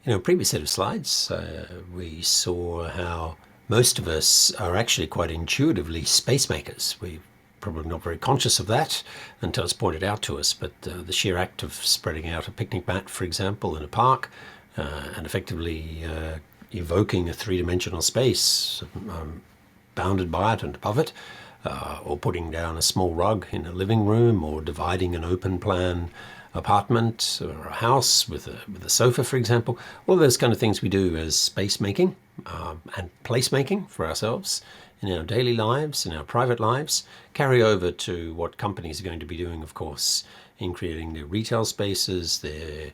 In a previous set of slides, we saw how most of us are actually quite intuitively space makers. We're probably not very conscious of that until it's pointed out to us, but the sheer act of spreading out a picnic mat, for example, in a park, and effectively evoking a three-dimensional space bounded by it and above it, or putting down a small rug in a living room, or dividing an open plan apartment or a house with a sofa, for example. All those kind of things we do as space making and place making for ourselves in our daily lives, in our private lives, carry over to what companies are going to be doing, of course, in creating their retail spaces, their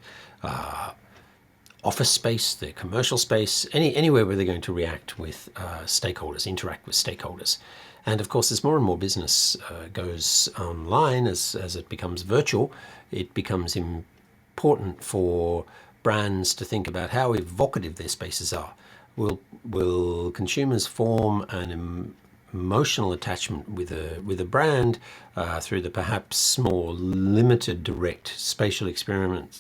office space, their commercial space, anywhere where they're going to react with stakeholders, interact with stakeholders. And of course, as more and more business goes online, as it becomes virtual, it becomes important for brands to think about how evocative their spaces are. Will consumers form an emotional attachment with a brand through the perhaps more limited direct spatial experiences,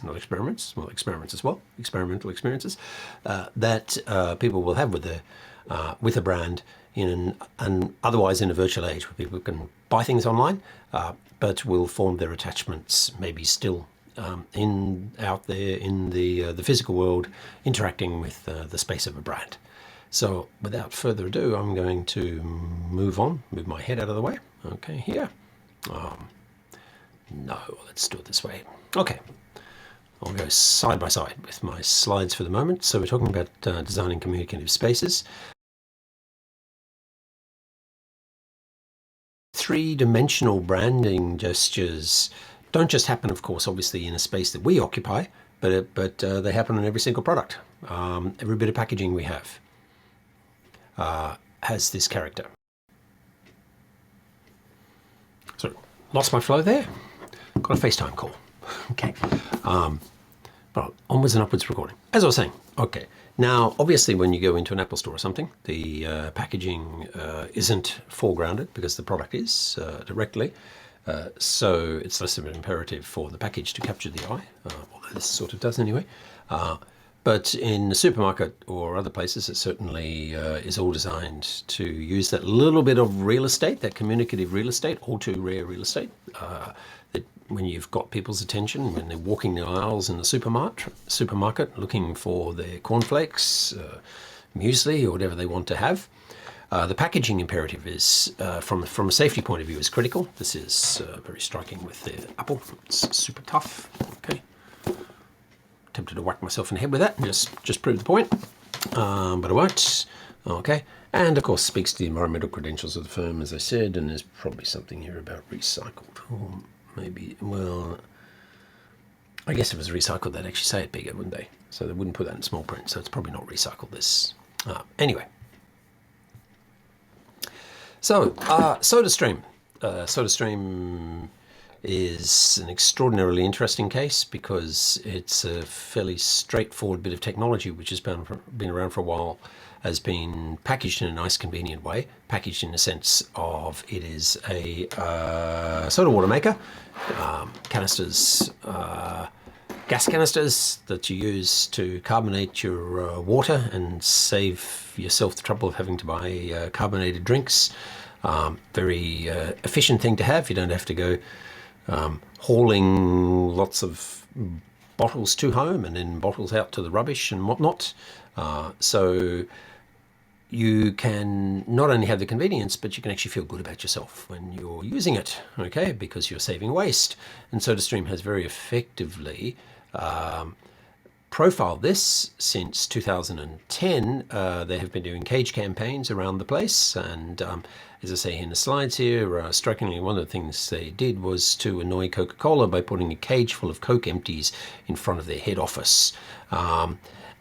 not experiments, well, experiments as well, experimental experiences that people will have with a brand in an otherwise in a virtual age where people can buy things online, but will form their attachments maybe still out there in the physical world, interacting with the space of a brand. So without further ado, I'm going to move my head out of the way. Okay, here. No, let's do it this way. Okay, I'll go side by side with my slides for the moment. So we're talking about designing communicative spaces. Three-dimensional branding gestures don't just happen, of course, obviously in a space that we occupy, but they happen in every single product. Every bit of packaging we have has this character. So, lost my flow there. Got a FaceTime call. Okay. Well, onwards and upwards recording. As I was saying, okay. Now, obviously, when you go into an Apple store or something, the packaging isn't foregrounded because the product is directly. So it's less of an imperative for the package to capture the eye, although this sort of does anyway. But in the supermarket or other places, it certainly is all designed to use that little bit of real estate, that communicative real estate, all too rare real estate, that when you've got people's attention, when they're walking the aisles in the supermarket looking for their cornflakes, muesli, or whatever they want to have. The packaging imperative is, from a safety point of view, is critical. This is very striking with the apple. It's super tough. Okay. Tempted to whack myself in the head with that and just prove the point, but I won't. Okay. And of course speaks to the environmental credentials of the firm, as I said, and there's probably something here about recycled. Or maybe, well, I guess if it was recycled, they'd actually say it bigger, wouldn't they? So they wouldn't put that in small print, so it's probably not recycled this. Anyway. So, SodaStream. SodaStream is an extraordinarily interesting case because it's a fairly straightforward bit of technology which has been around for a while, has been packaged in a nice, convenient way, packaged in the sense of it is a soda water maker, canisters, gas canisters that you use to carbonate your water and save yourself the trouble of having to buy carbonated drinks. Very efficient thing to have. You don't have to go hauling lots of bottles to home and then bottles out to the rubbish and whatnot. So you can not only have the convenience, but you can actually feel good about yourself when you're using it, okay, because you're saving waste. And SodaStream has very effectively profiled this since 2010. They have been doing cage campaigns around the place, and as I say in the slides here, strikingly, one of the things they did was to annoy Coca-Cola by putting a cage full of Coke empties in front of their head office.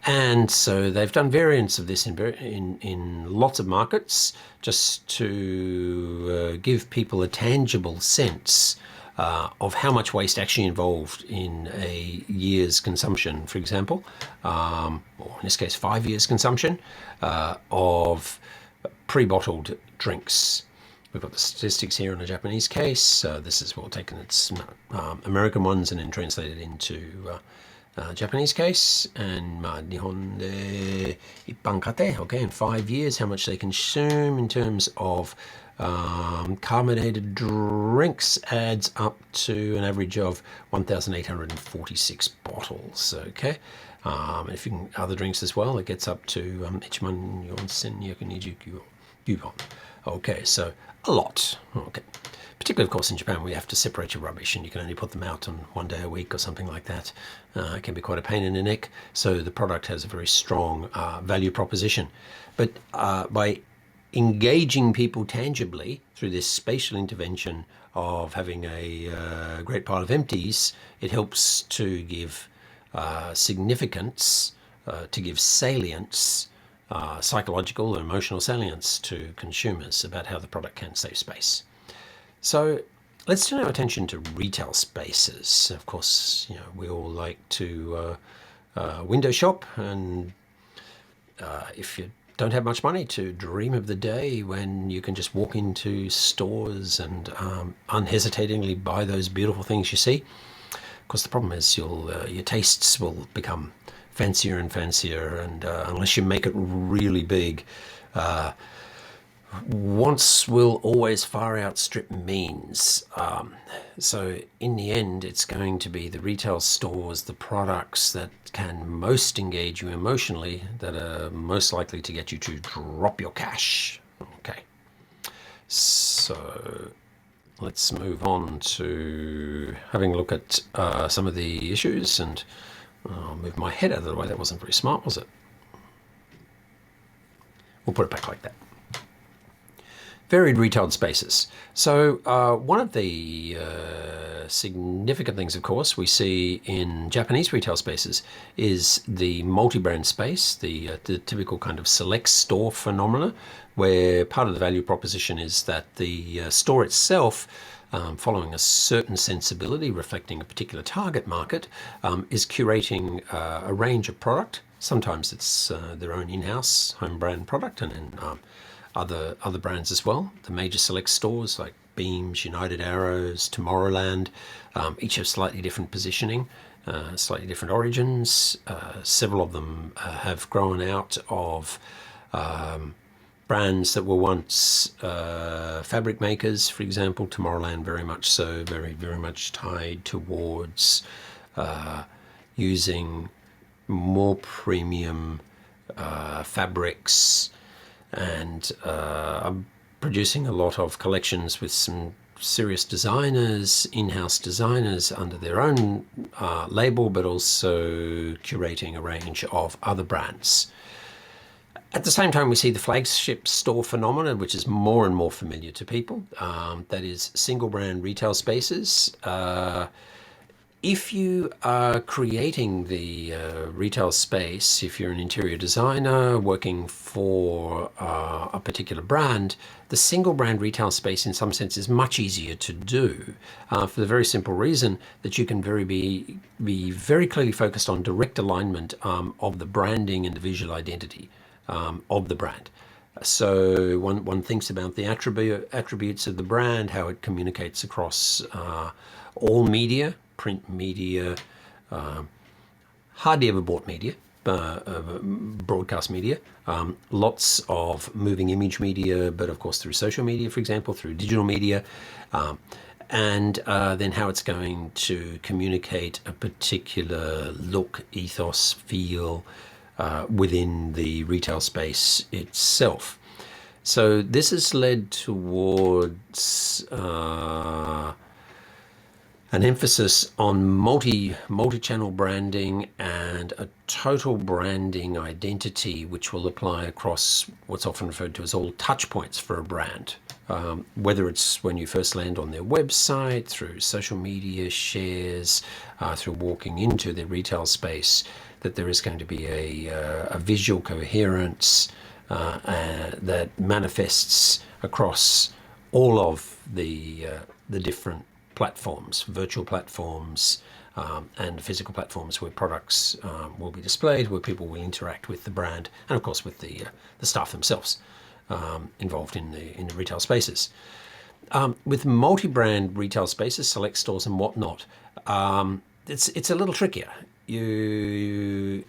And so they've done variants of this in lots of markets, just to give people a tangible sense of how much waste actually involved in a year's consumption, for example, or in this case 5 years consumption of pre-bottled drinks. We've got the statistics here in a Japanese case. This is well taken its American ones and then translated into Japanese case. And Nihon de Ippan Kate, okay, in 5 years, how much they consume in terms of carbonated drinks adds up to an average of 1,846 bottles, okay? If you can other drinks as well, it gets up to Ichiman Yonsen Yakuniju Yubon. Okay, so a lot. Okay. Particularly, of course, in Japan, we have to separate your rubbish and you can only put them out on 1 day a week or something like that. It can be quite a pain in the neck. So the product has a very strong value proposition. But by engaging people tangibly through this spatial intervention of having a great pile of empties, it helps to give significance, to give salience, psychological and emotional salience to consumers about how the product can save space. So let's turn our attention to retail spaces. Of course, we all like to window shop, and if you don't have much money, to dream of the day when you can just walk into stores and unhesitatingly buy those beautiful things you see. Of course, the problem is your tastes will become fancier and fancier, and unless you make it really big, wants will always far outstrip means. So in the end, it's going to be the retail stores, the products that can most engage you emotionally, that are most likely to get you to drop your cash. Okay, so let's move on to having a look at some of the issues, and I'll move my head out of the way. That wasn't very smart, was it? We'll put it back like that. Varied retail spaces. So one of the significant things, of course, we see in Japanese retail spaces is the multi-brand space, the typical kind of select store phenomena, where part of the value proposition is that the store itself, following a certain sensibility, reflecting a particular target market, is curating a range of product. Sometimes it's their own in-house home brand product, and then other brands as well. The major select stores like Beams, United Arrows, Tomorrowland, each have slightly different positioning, slightly different origins. Several of them have grown out of brands that were once fabric makers, for example. Tomorrowland very much so, very much tied towards using more premium fabrics, and producing a lot of collections with some serious designers, in-house designers under their own label, but also curating a range of other brands. At the same time, we see the flagship store phenomenon, which is more and more familiar to people. That is single brand retail spaces. If you are creating the retail space, if you're an interior designer working for a particular brand, the single brand retail space in some sense is much easier to do for the very simple reason that you can be very clearly focused on direct alignment of the branding and the visual identity of the brand. So one thinks about the attributes of the brand, how it communicates across all media, print media, hardly ever bought media, broadcast media, lots of moving image media, but of course through social media, for example, through digital media, and then how it's going to communicate a particular look, ethos, feel within the retail space itself. So this has led towards an emphasis on multi-channel branding and a total branding identity, which will apply across what's often referred to as all touch points for a brand. Whether it's when you first land on their website, through social media shares, through walking into their retail space, that there is going to be a visual coherence that manifests across all of the different platforms, virtual platforms, and physical platforms where products will be displayed, where people will interact with the brand, and of course with the staff themselves involved in the retail spaces. With multi-brand retail spaces, select stores and whatnot, it's a little trickier. You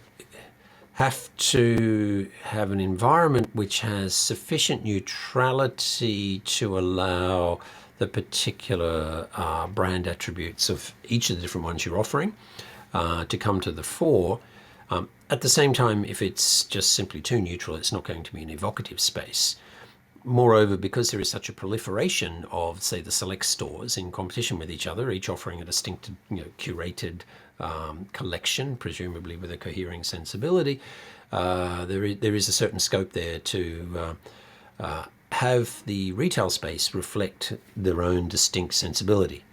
have to have an environment which has sufficient neutrality to allow the particular brand attributes of each of the different ones you're offering to come to the fore. At the same time, if it's just simply too neutral, it's not going to be an evocative space. Moreover, because there is such a proliferation of, say, the select stores in competition with each other, each offering a distinct, curated collection, presumably with a cohering sensibility, there is a certain scope there to have the retail space reflect their own distinct sensibility.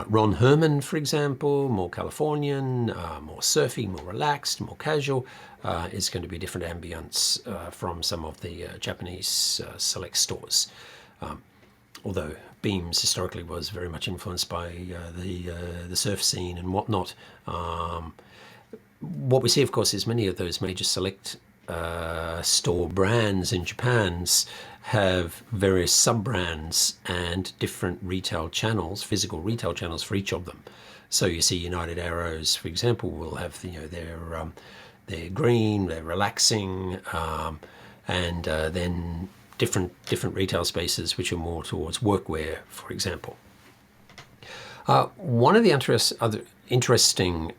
Ron Herman, for example, more Californian, more surfy, more relaxed, more casual, is going to be a different ambience from some of the Japanese select stores. Although Beams historically was very much influenced by the surf scene and whatnot. What we see, of course, is many of those major select store brands in Japan's have various sub-brands and different retail channels, physical retail channels for each of them. So you see United Arrows, for example, will have their green, their relaxing, and then different retail spaces which are more towards workwear, for example. One of the other interesting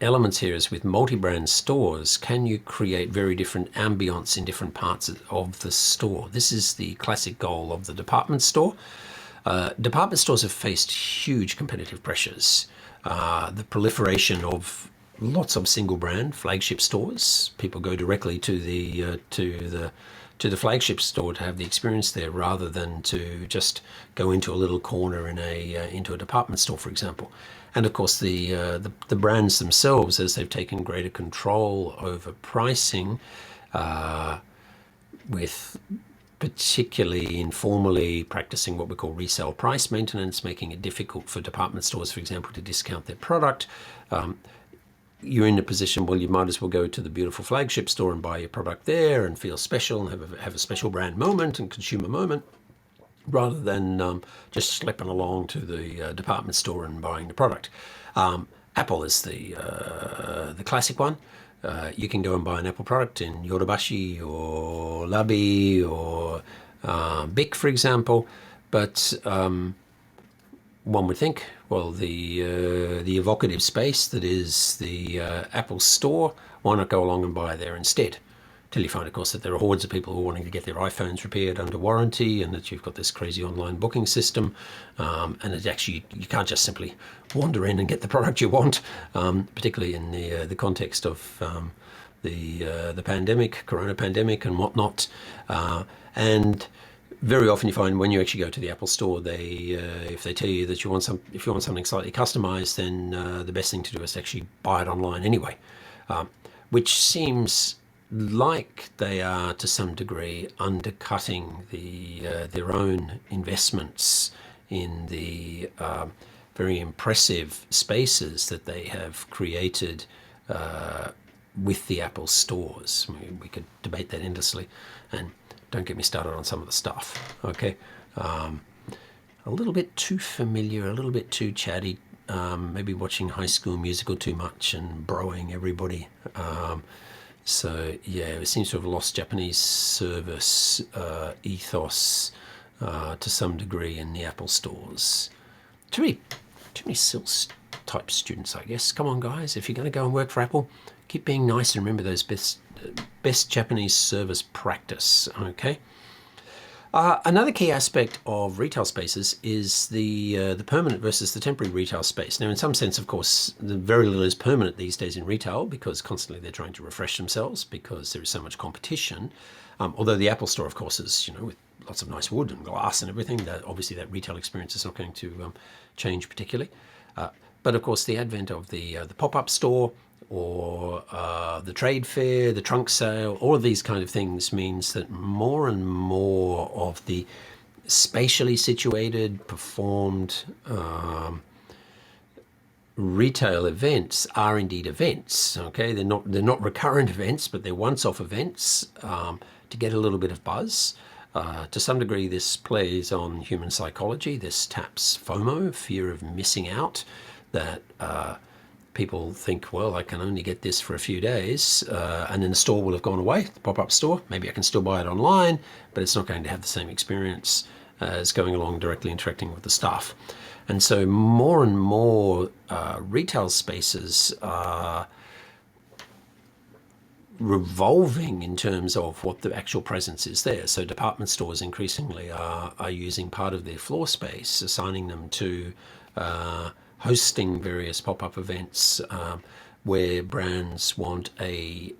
elements here is with multi-brand stores, can you create very different ambience in different parts of the store? This is the classic goal of the department store. Department stores have faced huge competitive pressures. The proliferation of lots of single brand flagship stores. People go directly to the flagship store to have the experience there, rather than to just go into a little corner into a department store, for example. And of course, the brands themselves, as they've taken greater control over pricing, with particularly informally practicing what we call resale price maintenance, making it difficult for department stores, for example, to discount their product. You're in a position, well, you might as well go to the beautiful flagship store and buy your product there and feel special and have a special brand moment and consumer moment, rather than just slipping along to the department store and buying the product. Apple is the classic one. You can go and buy an Apple product in Yodobashi or Labi or Bic, for example, but one would think, well, the evocative space that is the Apple store, why not go along and buy there instead? Till you find, of course, that there are hordes of people who are wanting to get their iPhones repaired under warranty, and that you've got this crazy online booking system, and it actually, you can't just simply wander in and get the product you want, particularly in the context of the pandemic, corona pandemic and whatnot. And very often you find when you actually go to the Apple store, if they tell you that if you want something slightly customized, then the best thing to do is to actually buy it online anyway, which seems like they are to some degree undercutting their own investments in the very impressive spaces that they have created with the Apple stores. We could debate that endlessly, and don't get me started on some of the stuff, okay? A little bit too familiar, a little bit too chatty, maybe watching High School Musical too much and broing everybody. So yeah, it seems to have lost Japanese service ethos to some degree in the Apple stores. Too many SILS type students, I guess. Come on, guys, if you're going to go and work for Apple, keep being nice and remember those best Japanese service practice, okay? Another key aspect of retail spaces is the permanent versus the temporary retail space. Now, in some sense, of course, very little is permanent these days in retail, because constantly they're trying to refresh themselves because there is so much competition. Although the Apple store, of course, is with lots of nice wood and glass and everything, that obviously that retail experience is not going to change particularly. But of course, the advent of the pop-up store, or the trade fair, the trunk sale, all of these kind of things means that more and more of the spatially situated, performed retail events are indeed events. Okay, they're not recurrent events, but they're once-off events to get a little bit of buzz. To some degree, this plays on human psychology. This taps FOMO, fear of missing out, that people think, well, I can only get this for a few days, and then the store will have gone away, the pop-up store. Maybe I can still buy it online, but it's not going to have the same experience as going along directly interacting with the staff. And so more and more retail spaces are revolving in terms of what the actual presence is there. So department stores increasingly are using part of their floor space, assigning them to hosting various pop-up events where brands want a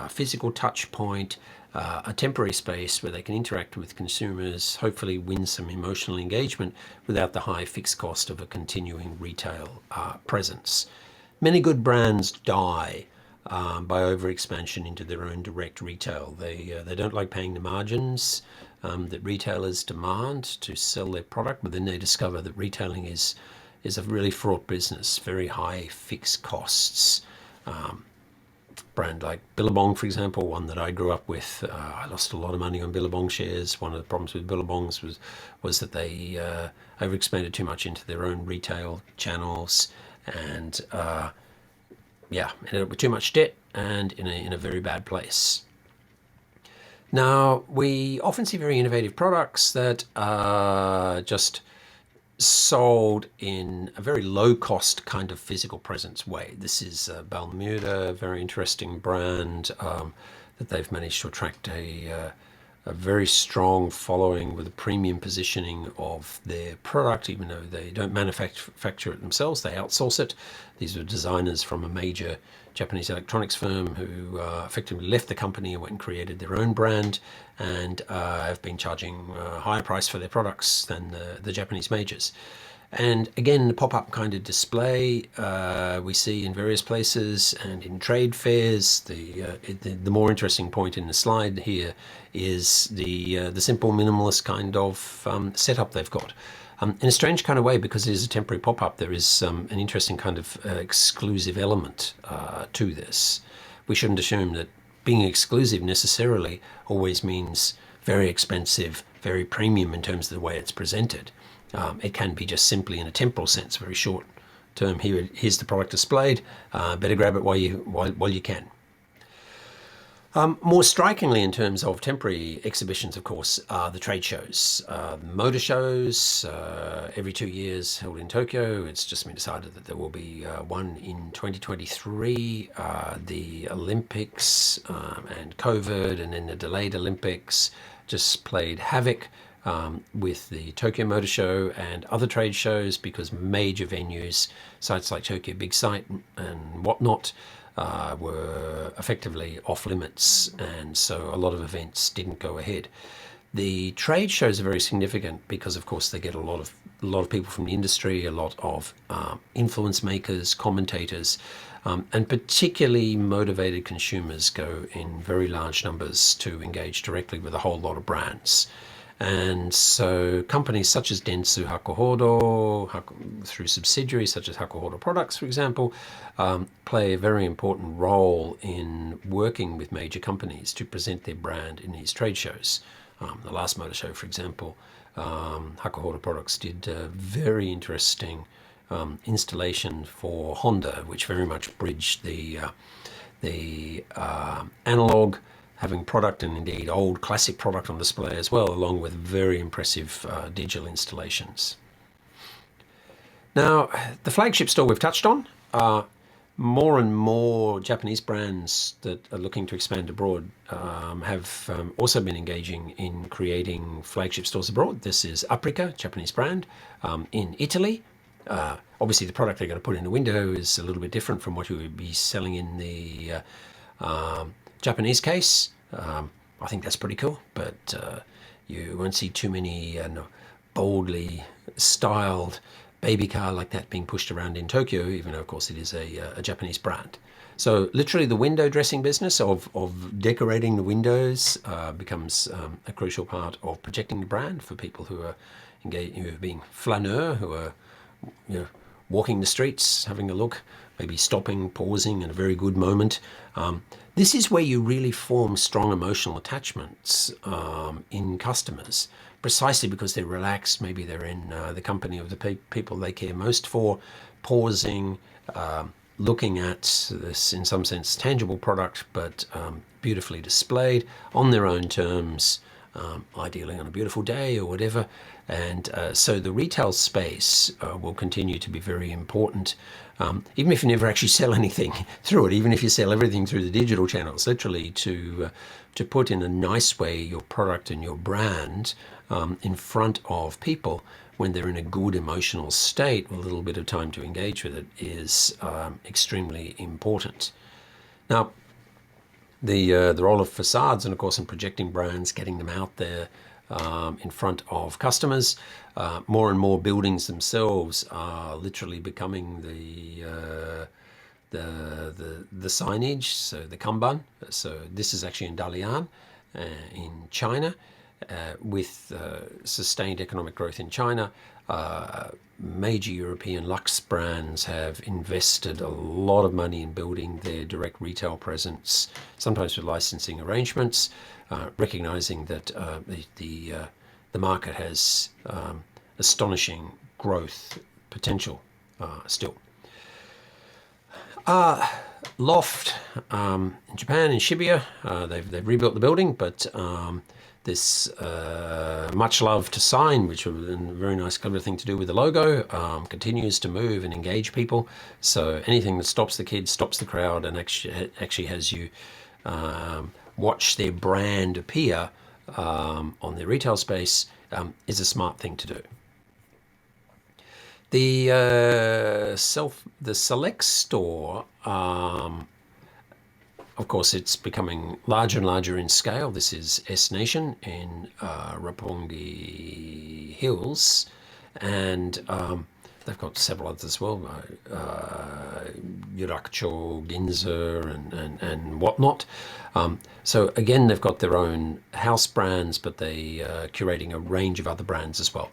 physical touch point, a temporary space where they can interact with consumers, hopefully win some emotional engagement without the high fixed cost of a continuing retail presence. Many good brands die by overexpansion into their own direct retail. They don't like paying the margins that retailers demand to sell their product, but then they discover that retailing is a really fraught business, very high fixed costs. Brand like Billabong, for example, one that I grew up with. I lost a lot of money on Billabong shares. One of the problems with Billabongs was that they overexpanded too much into their own retail channels, and ended up with too much debt and in a very bad place. Now, we often see very innovative products that are just sold in a very low-cost kind of physical presence way. This is Bermuda, a very interesting brand that they've managed to attract a very strong following with a premium positioning of their product, even though they don't manufacture it themselves, they outsource it. These were designers from a major Japanese electronics firm who effectively left the company and went and created their own brand, and have been charging a higher price for their products than the Japanese majors. And again, the pop-up kind of display we see in various places and in trade fairs. The more interesting point in the slide here is the simple minimalist kind of setup they've got. In a strange kind of way, because it is a temporary pop-up, there is an interesting kind of exclusive element to this. We shouldn't assume that being exclusive necessarily always means very expensive, very premium in terms of the way it's presented. It can be just simply in a temporal sense, very short term. Here's the product displayed. Better grab it while you can. More strikingly, in terms of temporary exhibitions, of course, are the trade shows. Motor shows, every 2 years held in Tokyo. It's just been decided that there will be one in 2023. The Olympics and COVID, and then the delayed Olympics just played havoc with the Tokyo Motor Show and other trade shows, because major venues, sites like Tokyo Big Sight and whatnot, were effectively off limits, and so a lot of events didn't go ahead. The trade shows are very significant because, of course, they get a lot of people from the industry, a lot of influence makers, commentators, and particularly motivated consumers go in very large numbers to engage directly with a whole lot of brands. And so companies such as Dentsu Hakuhodo, through subsidiaries such as Hakuhodo Products, for example, play a very important role in working with major companies to present their brand in these trade shows. The last motor show, for example, Hakuhodo Products did a very interesting installation for Honda, which very much bridged the analog having product and indeed old classic product on display as well, along with very impressive digital installations. Now, the flagship store we've touched on. More and more Japanese brands that are looking to expand abroad have also been engaging in creating flagship stores abroad. This is Aprica, Japanese brand, in Italy. Obviously, the product they're going to put in the window is a little bit different from what you would be selling in the Japanese case. I think that's pretty cool, but you won't see too many boldly styled baby car like that being pushed around in Tokyo, even though, of course, it is a Japanese brand. So literally the window dressing business of decorating the windows becomes a crucial part of projecting the brand for people who are engaged, who are being flaneur, who are walking the streets, having a look maybe stopping, pausing in a very good moment. This is where you really form strong emotional attachments in customers, precisely because they're relaxed. Maybe they're in the company of the people they care most for, pausing, looking at this, in some sense, tangible product, but beautifully displayed on their own terms, ideally on a beautiful day or whatever. And so the retail space will continue to be very important, even if you never actually sell anything through it, even if you sell everything through the digital channels, literally to put in a nice way your product and your brand in front of people when they're in a good emotional state with a little bit of time to engage with it is extremely important. Now, the role of facades and, of course, in projecting brands, getting them out there in front of customers. More and more buildings themselves are literally becoming the signage, so the kanban. So this is actually in Dalian, in China. With sustained economic growth in China, major European luxe brands have invested a lot of money in building their direct retail presence, sometimes with licensing arrangements, recognizing that the market has astonishing growth potential still. Loft in Japan, in Shibuya, they've rebuilt the building, but this much love to sign, which was a very nice clever thing to do with the logo, continues to move and engage people. So anything that stops the kids, stops the crowd, and actually has you watch their brand appear on their retail space is a smart thing to do. The Select store, of course, it's becoming larger and larger in scale. This is S Nation in Roppongi Hills, and they've got several others as well, Yurakucho, Ginza, and whatnot. So again, they've got their own house brands, but they are curating a range of other brands as well.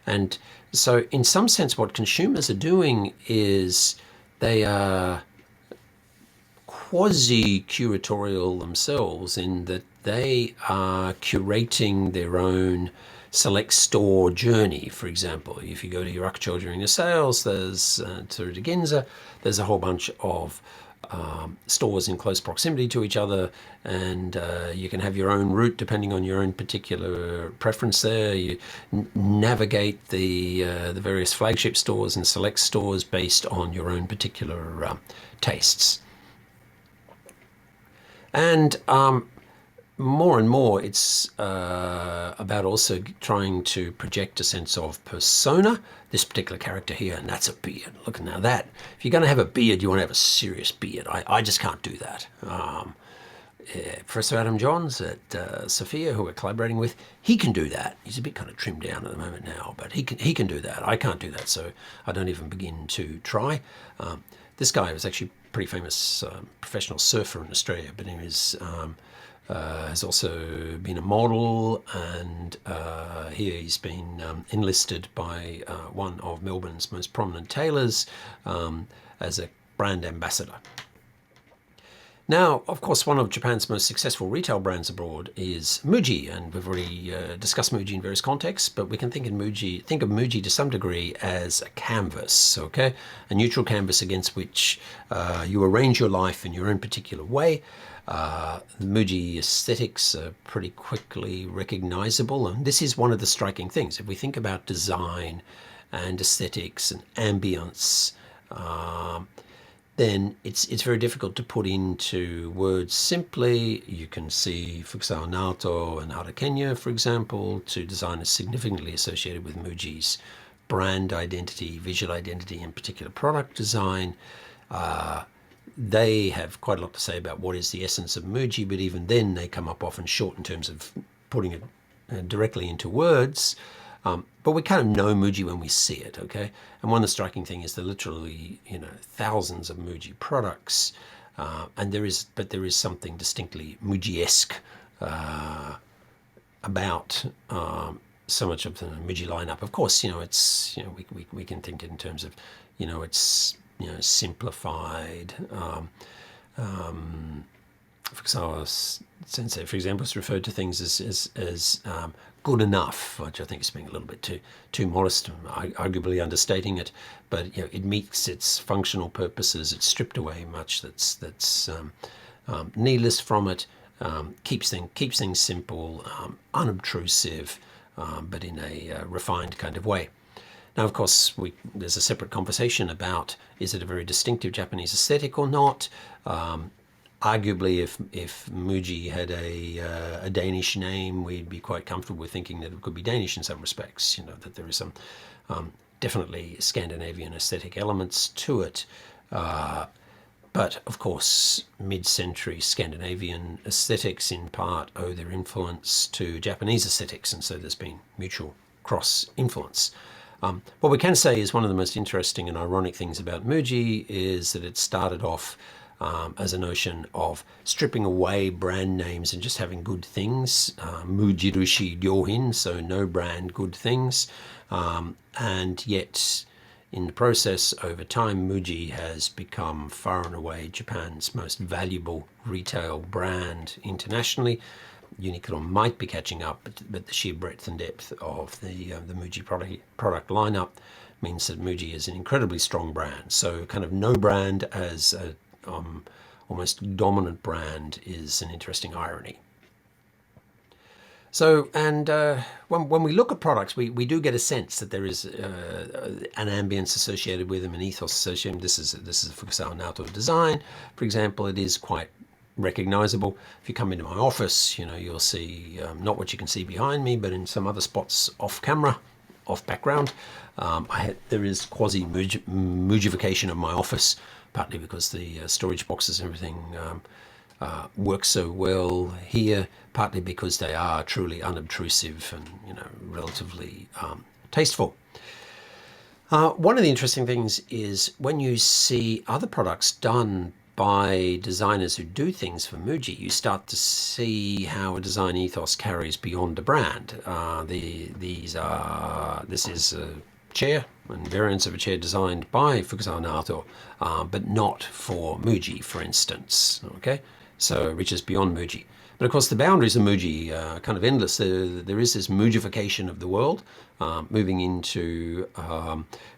And so in some sense, what consumers are doing is they are quasi-curatorial themselves, in that they are curating their own Select store journey. For example, if you go to Yurakucho during the sales, there's through to Ginza, there's a whole bunch of stores in close proximity to each other, and you can have your own route depending on your own particular preference there. You navigate the various flagship stores and select stores based on your own particular tastes. And more and more, it's about also trying to project a sense of persona. This particular character here, and that's a beard. Look, now that, if you're going to have a beard, you want to have a serious beard. I just can't do that. Professor Adam Johns at Sophia, who we're collaborating with, he can do that. He's a bit kind of trimmed down at the moment now, but he can do that. I can't do that, so I don't even begin to try. This guy was actually a pretty famous professional surfer in Australia, but he was has also been a model, and here he's been enlisted by one of Melbourne's most prominent tailors as a brand ambassador. Now, of course, one of Japan's most successful retail brands abroad is Muji, and we've already discussed Muji in various contexts, but we can think of Muji to some degree as a canvas, okay? A neutral canvas against which you arrange your life in your own particular way. Muji aesthetics are pretty quickly recognizable, and this is one of the striking things. If we think about design and aesthetics and ambience, then it's very difficult to put into words simply. You can see Fukusawa Naoto and Hara Kenya, for example, two designers significantly associated with Muji's brand identity, visual identity, and particular product design. They have quite a lot to say about what is the essence of Muji, but even then they come up often short in terms of putting it directly into words. But we kind of know Muji when we see it, okay? And one of the striking things is there are literally, thousands of Muji products, and there is something distinctly Muji-esque about so much of the Muji lineup. Of course, we can think in terms of, it's simplified. Fukusawa Sensei, for example, has referred to things as good enough, which I think is being a little bit too modest, arguably understating it. But it meets its functional purposes. It's stripped away much that's needless from it. Keeps things simple, unobtrusive, but in a refined kind of way. Now, of course, there's a separate conversation about, is it a very distinctive Japanese aesthetic or not? Arguably, if Muji had a Danish name, we'd be quite comfortable with thinking that it could be Danish in some respects, that there is some definitely Scandinavian aesthetic elements to it. But, of course, mid-century Scandinavian aesthetics in part owe their influence to Japanese aesthetics, and so there's been mutual cross-influence. What we can say is one of the most interesting and ironic things about Muji is that it started off as a notion of stripping away brand names and just having good things, Mujirushi Ryohin, so no brand, good things, and yet in the process over time Muji has become far and away Japan's most valuable retail brand internationally. Uniqlo might be catching up, but the sheer breadth and depth of the Muji product lineup means that Muji is an incredibly strong brand. So kind of no brand as a almost dominant brand is an interesting irony. So, and when we look at products, we do get a sense that there is an ambience associated with them, an ethos associated. This is a Fukusawa Naoto design, for example. It is quite recognizable. If you come into my office, you'll see not what you can see behind me, but in some other spots off camera, off background, there is quasi-Mujification of my office, partly because the storage boxes and everything work so well here, partly because they are truly unobtrusive and relatively tasteful. One of the interesting things is when you see other products done by designers who do things for Muji, you start to see how a design ethos carries beyond a brand. This is a chair and variants of a chair designed by Fukusawa Naoto, but not for Muji, for instance. Okay, so reaches beyond Muji. But of course, the boundaries of Muji are kind of endless. There is this Mujification of the world, moving into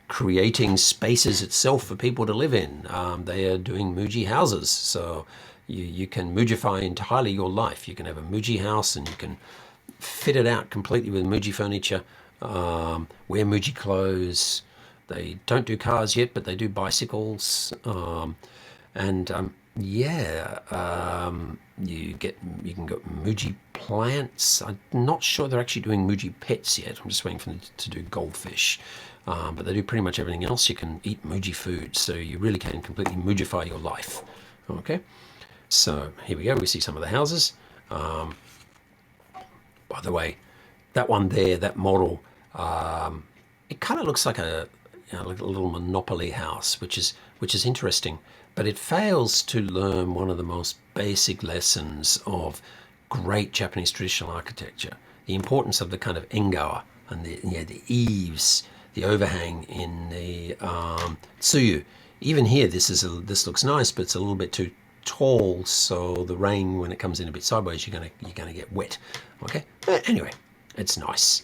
creating spaces itself for people to live in. They are doing Muji houses, so you can Mujify entirely your life. You can have a Muji house and you can fit it out completely with Muji furniture, wear Muji clothes. They don't do cars yet, but they do bicycles, you can get Muji plants. I'm not sure they're actually doing Muji pets yet. I'm just waiting for them to do goldfish. But they do pretty much everything else. You can eat Muji food, so you really can completely Mujify your life. Okay, so here we go. We see some of the houses. By the way, that one there, that model, it kind of looks like like a little Monopoly house, which is interesting. But it fails to learn one of the most basic lessons of great Japanese traditional architecture: the importance of the kind of engawa and the eaves, the overhang in the tsuyu. Even here, this looks nice, but it's a little bit too tall, so the rain, when it comes in a bit sideways, you're gonna get wet. Okay. Anyway, it's nice.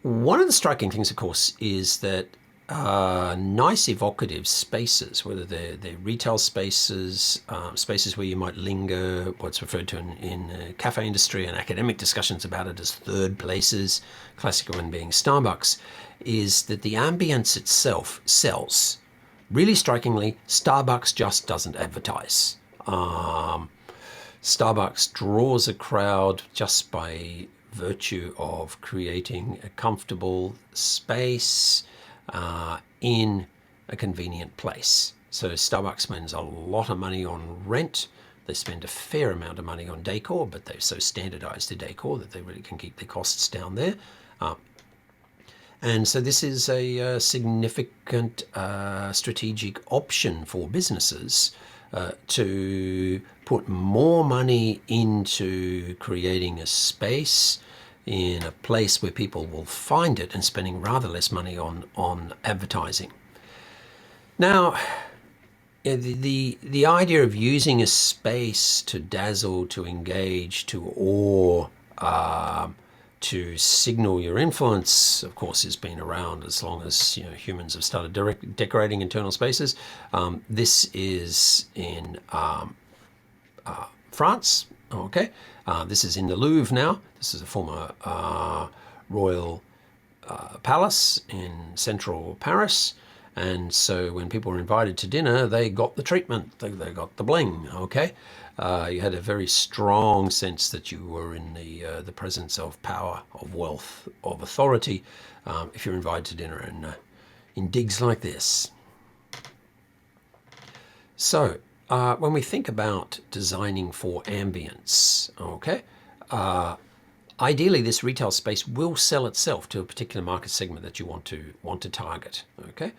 One of the striking things, of course, is that nice evocative spaces, whether they're retail spaces, spaces where you might linger, what's referred to in the cafe industry and academic discussions about it as third places, classical one being Starbucks, is that the ambience itself sells. Really strikingly, Starbucks just doesn't advertise. Starbucks draws a crowd just by virtue of creating a comfortable space in a convenient place. So Starbucks spends a lot of money on rent. They spend a fair amount of money on decor, but they've so standardized the decor that they really can keep their costs down there. And so this is a significant strategic option for businesses to put more money into creating a space in a place where people will find it and spending rather less money on advertising. Now, the idea of using a space to dazzle, to engage, to awe, to signal your influence, of course, has been around as long as humans have started decorating internal spaces. This is in France. Okay, this is in the Louvre now. This is a former royal palace in central Paris. And so when people were invited to dinner, they got the treatment, they got the bling, okay? You had a very strong sense that you were in the presence of power, of wealth, of authority, if you're invited to dinner in digs like this. So when we think about designing for ambience, okay, ideally, this retail space will sell itself to a particular market segment that you want to target. Okay,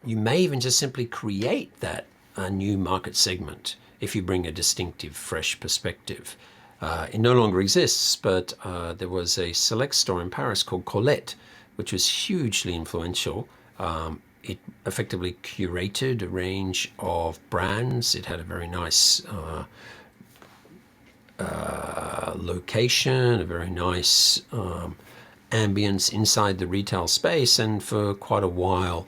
you may even just simply create that new market segment if you bring a distinctive, fresh perspective. It no longer exists, but there was a select store in Paris called Colette, which was hugely influential. It effectively curated a range of brands. It had a very nice location, a very nice ambience inside the retail space, and for quite a while,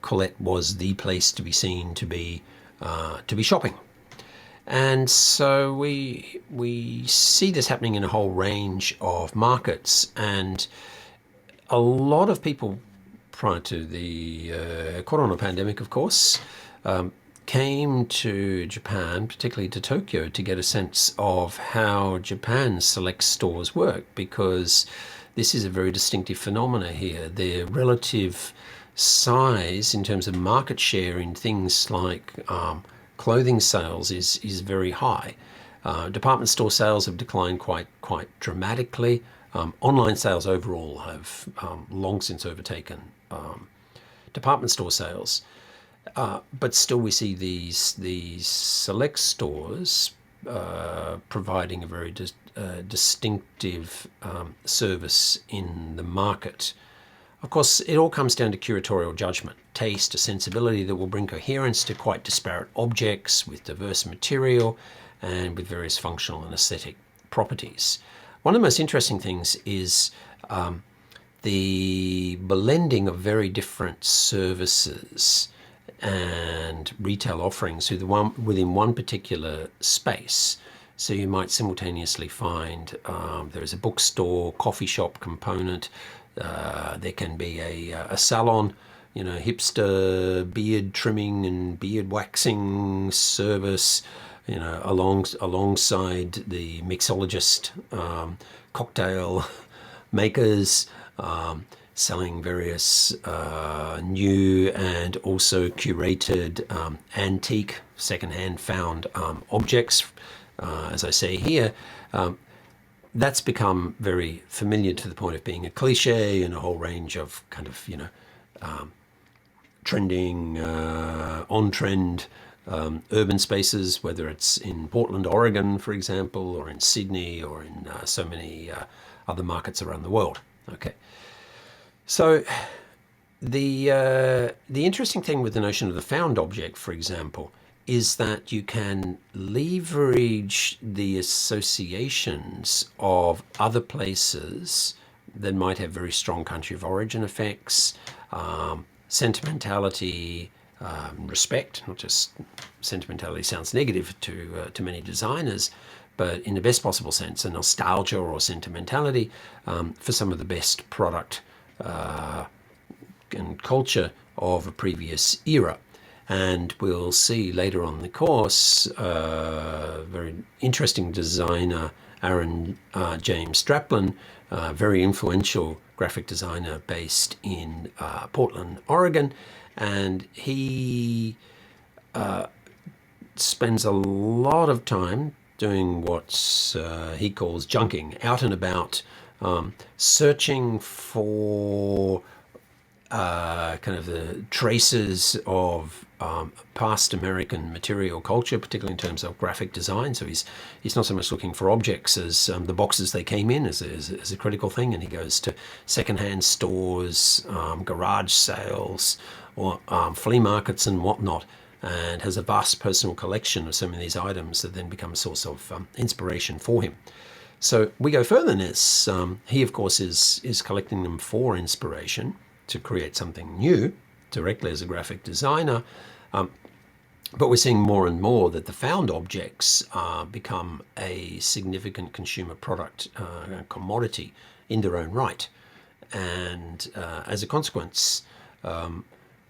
Colette was the place to be seen, to be shopping. And so we see this happening in a whole range of markets, and a lot of people prior to the corona pandemic, of course, came to Japan, particularly to Tokyo, to get a sense of how Japan's select stores work, because this is a very distinctive phenomena here. Their relative size in terms of market share in things like clothing sales is very high. Department store sales have declined quite dramatically. Online sales overall have long since overtaken department store sales. But still we see these select stores providing a very distinctive service in the market. Of course, it all comes down to curatorial judgment, taste, a sensibility that will bring coherence to quite disparate objects with diverse material and with various functional and aesthetic properties. One of the most interesting things is the blending of very different services and retail offerings within one particular space. So you might simultaneously find there is a bookstore, coffee shop component. There can be a salon, hipster beard trimming and beard waxing service, alongside the mixologist, cocktail makers, selling various new and also curated antique, secondhand found objects, as I say here. That's become very familiar to the point of being a cliche in a whole range of kind of, trending, on-trend urban spaces, whether it's in Portland, Oregon, for example, or in Sydney, or in so many other markets around the world. Okay. So the interesting thing with the notion of the found object, for example, is that you can leverage the associations of other places that might have very strong country of origin effects, sentimentality, respect. Not just sentimentality sounds negative to many designers, but in the best possible sense, a nostalgia or sentimentality for some of the best product and culture of a previous era. And we'll see later on in the course very interesting designer, Aaron James Draplin, very influential graphic designer based in Portland, Oregon. And he spends a lot of time doing what he calls junking, out and about, searching for kind of the traces of past American material culture, particularly in terms of graphic design. So he's not so much looking for objects as the boxes they came in as a critical thing, and he goes to secondhand stores, garage sales, or flea markets and whatnot, and has a vast personal collection of so many of these items that then become a source of inspiration for him. So we go further than this. He, of course, is collecting them for inspiration to create something new directly as a graphic designer. But we're seeing more and more that the found objects become a significant consumer product, a commodity in their own right. And as a consequence,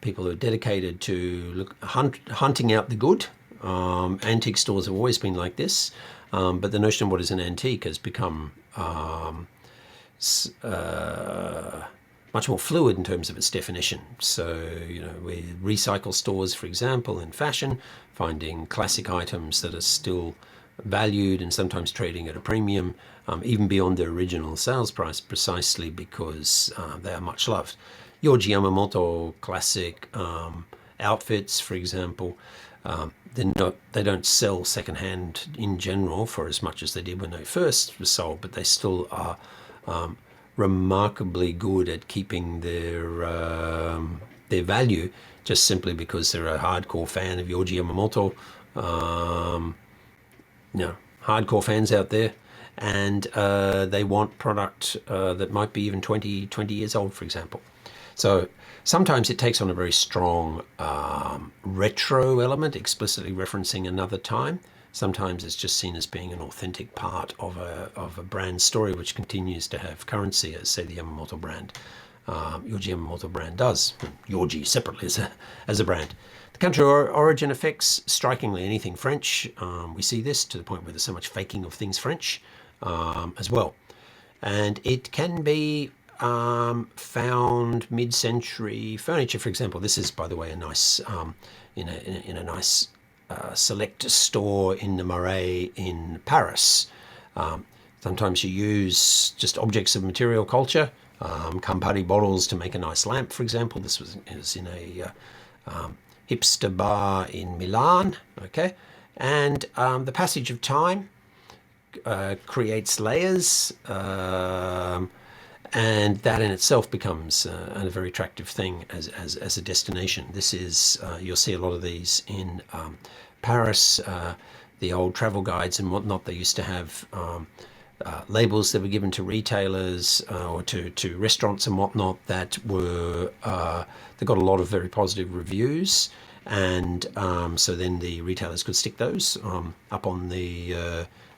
people who are dedicated to hunting out the good. Antique stores have always been like this, but the notion of what is an antique has become much more fluid in terms of its definition. So, with recycle stores, for example, in fashion, finding classic items that are still valued and sometimes trading at a premium, even beyond their original sales price, precisely because they are much loved. Yohji Yamamoto classic outfits, for example, they don't sell secondhand in general for as much as they did when they first were sold, but they still are remarkably good at keeping their value, just simply because they're a hardcore fan of Yohji Yamamoto. Hardcore fans out there, and they want product that might be even 20 years old, for example. So sometimes it takes on a very strong retro element, explicitly referencing another time. Sometimes it's just seen as being an authentic part of a brand story, which continues to have currency, as, say, the Yamamoto brand, Yohji Yamamoto brand does. Yohji separately as a brand. The country origin effects, strikingly anything French. We see this to the point where there's so much faking of things French as well. And it can be found mid-century furniture, for example. This is, by the way, a nice in a nice select store in the Marais in Paris. Sometimes you use just objects of material culture, Campari bottles to make a nice lamp, for example. This was in a hipster bar in Milan. Okay, and the passage of time creates layers. And that in itself becomes a very attractive thing as a destination. This is, you'll see a lot of these in Paris, the old travel guides and whatnot. They used to have labels that were given to retailers or to restaurants and whatnot that were, they got a lot of very positive reviews. And so then the retailers could stick those up on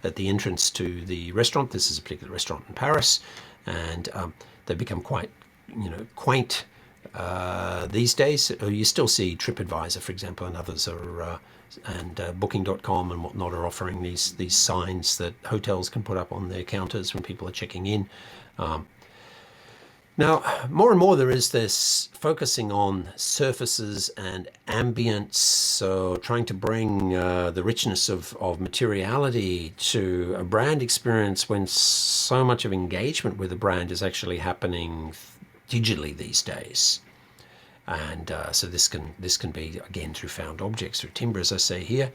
at the entrance to the restaurant. This is a particular restaurant in Paris. And they become quite, quaint these days. You still see TripAdvisor, for example, and others are, and Booking.com and whatnot are offering these signs that hotels can put up on their counters when people are checking in. Now, more and more there is this focusing on surfaces and ambience, so trying to bring the richness of materiality to a brand experience when so much of engagement with a brand is actually happening digitally these days. And so this can be, again, through found objects, through timber, as I say here.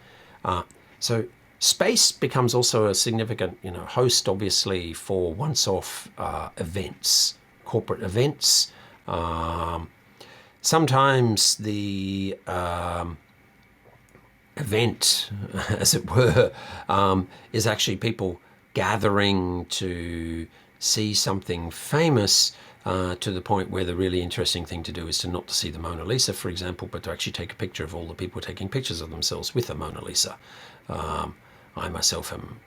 So space becomes also a significant host, obviously, for once-off events. Corporate events. Sometimes the event, as it were, is actually people gathering to see something famous, to the point where the really interesting thing to do is to not to see the Mona Lisa, for example, but to actually take a picture of all the people taking pictures of themselves with the Mona Lisa. I myself am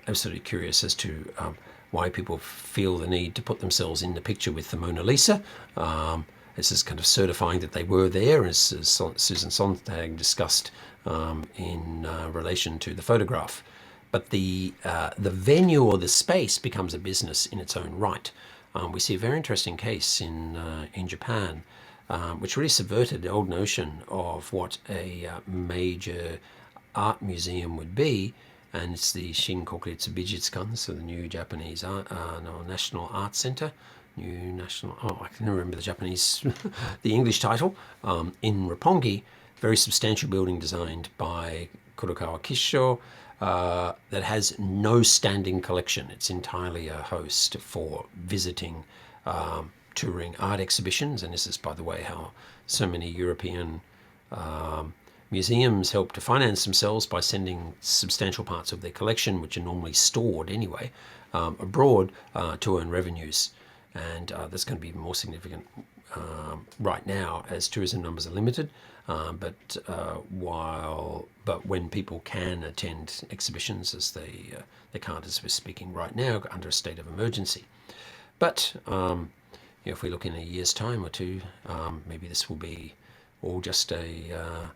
absolutely curious as to why people feel the need to put themselves in the picture with the Mona Lisa. This is kind of certifying that they were there, as Susan Sontag discussed in relation to the photograph. But the venue or the space becomes a business in its own right. We see a very interesting case in Japan, which really subverted the old notion of what a major art museum would be. And it's the Shinkokuritsu Bijutsukan, so the new Japanese National Art Center, I can remember the Japanese, the English title, in Roppongi, very substantial building designed by Kurokawa Kisho, that has no standing collection. It's entirely a host for visiting touring art exhibitions, and this is, by the way, how so many European museums help to finance themselves by sending substantial parts of their collection, which are normally stored anyway, abroad to earn revenues. And that's going to be even more significant right now as tourism numbers are limited. But when people can attend exhibitions, as they can't as we're speaking right now under a state of emergency. But if we look in a year's time or two, maybe this will be all just a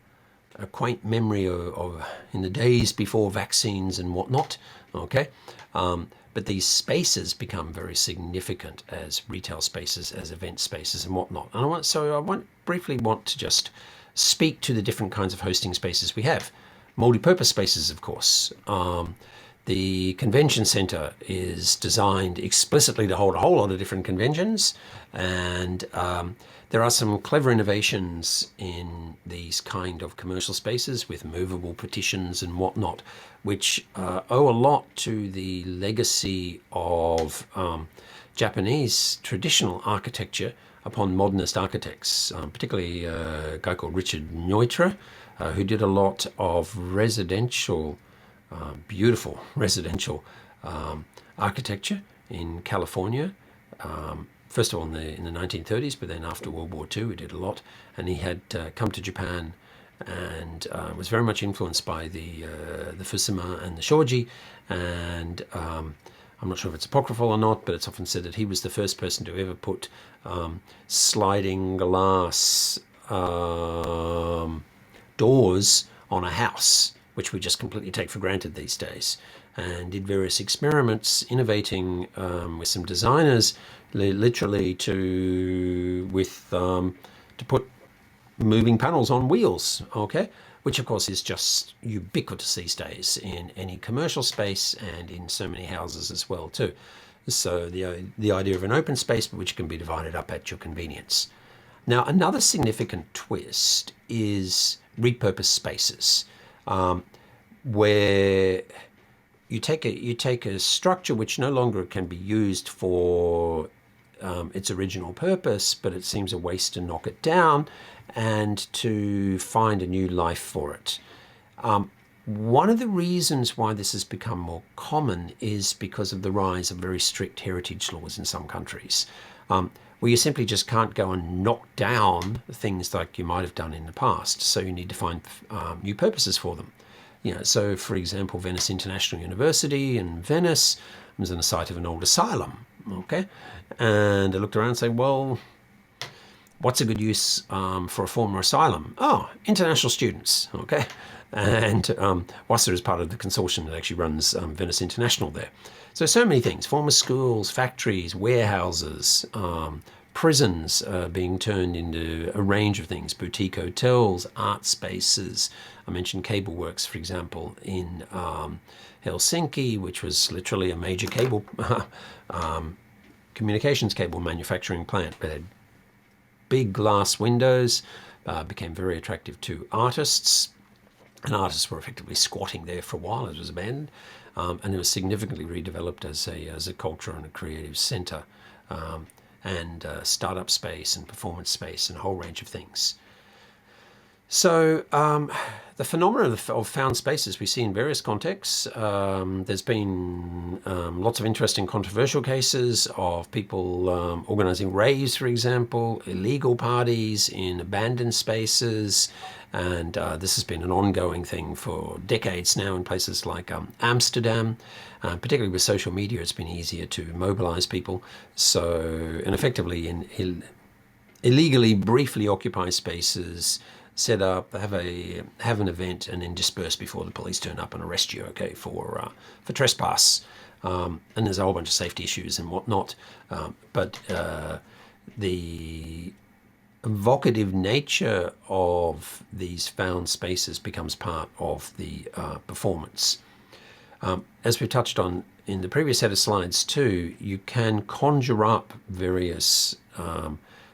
quaint memory of in the days before vaccines and whatnot. Okay, but these spaces become very significant as retail spaces, as event spaces, and whatnot. And I briefly want to just speak to the different kinds of hosting spaces we have. Multi-purpose spaces, of course. The convention center is designed explicitly to hold a whole lot of different conventions, and there are some clever innovations in these kind of commercial spaces with movable partitions and whatnot, which owe a lot to the legacy of Japanese traditional architecture upon modernist architects, particularly a guy called Richard Neutra, who did a lot of residential beautiful residential architecture in California. First of all in the 1930s, but then after World War II, he did a lot. And he had come to Japan and was very much influenced by the Fusuma and the Shoji. And I'm not sure if it's apocryphal or not, but it's often said that he was the first person to ever put sliding glass doors on a house, which we just completely take for granted these days, and did various experiments innovating with some designers, literally to put moving panels on wheels, okay, which of course is just ubiquitous these days in any commercial space and in so many houses as well too. So the idea of an open space which can be divided up at your convenience. Now, another significant twist is repurposed spaces, where you take a structure which no longer can be used for its original purpose, but it seems a waste to knock it down and to find a new life for it. One of the reasons why this has become more common is because of the rise of very strict heritage laws in some countries, where you simply just can't go and knock down things like you might have done in the past. So you need to find new purposes for them. So for example, Venice International University in Venice was on the site of an old asylum. Okay, and I looked around and said, well, what's a good use for a former asylum? Oh, international students. Okay, and Waseda is part of the consortium that actually runs Venice International there. So many things: former schools, factories, warehouses, prisons being turned into a range of things: boutique hotels, art spaces. I mentioned Cable Works, for example, in Helsinki, which was literally a major cable communications cable manufacturing plant. It had big glass windows, became very attractive to artists, and artists were effectively squatting there for a while. It was abandoned, and it was significantly redeveloped as a culture and a creative center, and startup space and performance space and a whole range of things. So the phenomenon of found spaces we see in various contexts. There's been lots of interesting controversial cases of people organizing raves, for example, illegal parties in abandoned spaces, and this has been an ongoing thing for decades now in places like Amsterdam. Particularly with social media, it's been easier to mobilize people. And effectively in illegally briefly occupy spaces, set up, have an event, and then disperse before the police turn up and arrest you, okay, for trespass. And there's a whole bunch of safety issues and whatnot. But the evocative nature of these found spaces becomes part of the performance. As we touched on in the previous set of slides too, you can conjure up various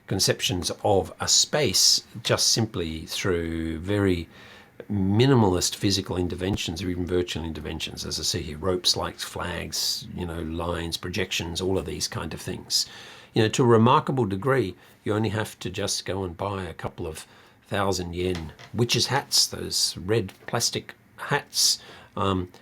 conceptions of a space just simply through very minimalist physical interventions or even virtual interventions. As I see here, ropes, lights, flags, lines, projections, all of these kind of things. to a remarkable degree, you only have to just go and buy a couple of 1,000 yen witches' hats, those red plastic hats,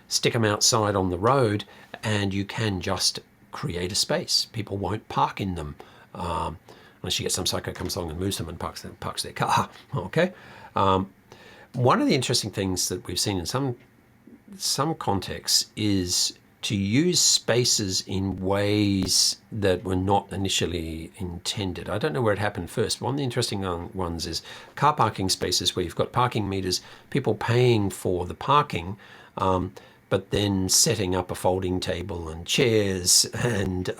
stick them outside on the road, and you can just create a space. People won't park in them unless you get some psycho comes along and moves them and parks their car. Okay. One of the interesting things that we've seen in some contexts is to use spaces in ways that were not initially intended. I don't know where it happened first. One of the interesting ones is car parking spaces where you've got parking meters, people paying for the parking, but then setting up a folding table and chairs and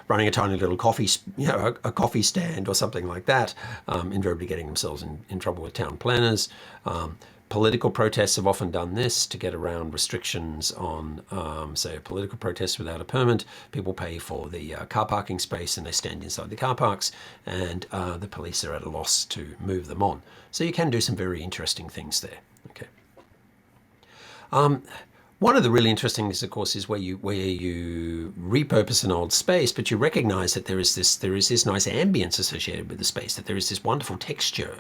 running a tiny little coffee, a coffee stand or something like that, invariably getting themselves in trouble with town planners. Political protests have often done this to get around restrictions on, say, a political protest without a permit. People pay for the car parking space and they stand inside the car parks, and the police are at a loss to move them on. So you can do some very interesting things there. Okay. One of the really interesting things, of course, is where you repurpose an old space, but you recognize that there is this nice ambience associated with the space, that there is this wonderful texture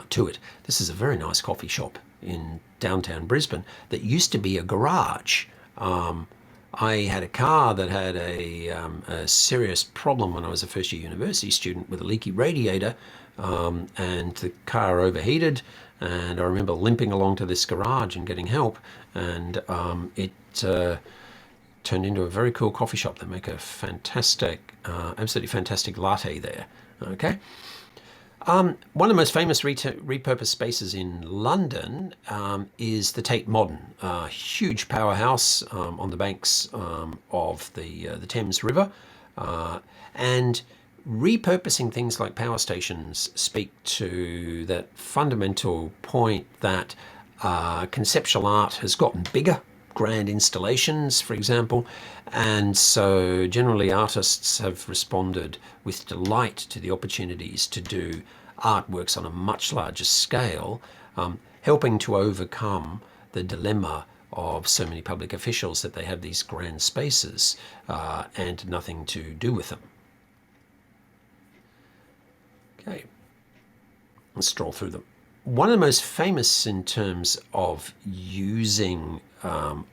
to it. This is a very nice coffee shop in downtown Brisbane that used to be a garage. I had a car that had a serious problem when I was a first-year university student with a leaky radiator, and the car overheated. And I remember limping along to this garage and getting help, and it turned into a very cool coffee shop. They make a fantastic, absolutely fantastic latte there. Okay. One of the most famous repurposed spaces in London is the Tate Modern, a huge powerhouse on the banks of the Thames River, and repurposing things like power stations speak to that fundamental point that conceptual art has gotten bigger, grand installations, for example, and so generally artists have responded with delight to the opportunities to do artworks on a much larger scale, helping to overcome the dilemma of so many public officials that they have these grand spaces and nothing to do with them. Okay, let's stroll through them. One of the most famous in terms of using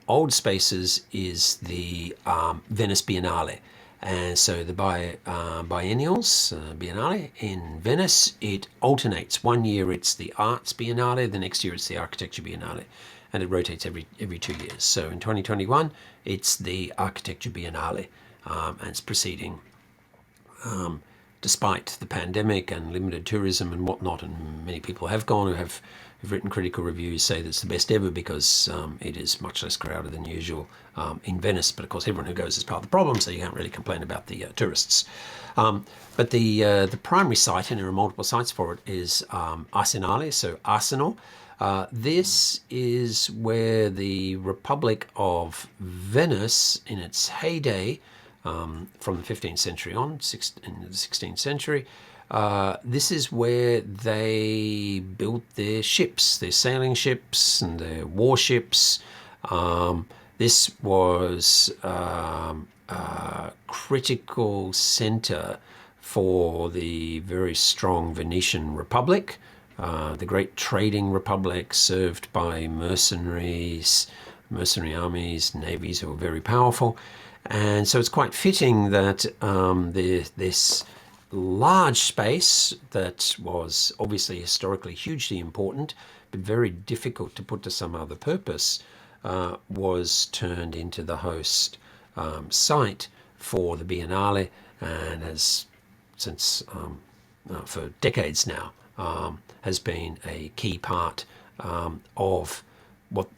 old spaces is the Venice Biennale. And so the biennials, Biennale in Venice, it alternates. One year it's the Arts Biennale, the next year it's the Architecture Biennale, and it rotates every 2 years. So in 2021, it's the Architecture Biennale, and it's proceeding despite the pandemic and limited tourism and whatnot, and many people have gone who have written critical reviews say that it's the best ever because it is much less crowded than usual in Venice. But of course, everyone who goes is part of the problem, so you can't really complain about the tourists. But the primary site, and there are multiple sites for it, is Arsenale, so Arsenal. This is where the Republic of Venice, in its heyday, from the 15th century on, in the 16th century, this is where they built their ships, their sailing ships and their warships. This was a critical center for the very strong Venetian Republic, the great trading republic served by mercenary armies, navies who were very powerful. And so it's quite fitting that this large space that was obviously historically hugely important, but very difficult to put to some other purpose, was turned into the host site for the Biennale, and has since for decades now has been a key part of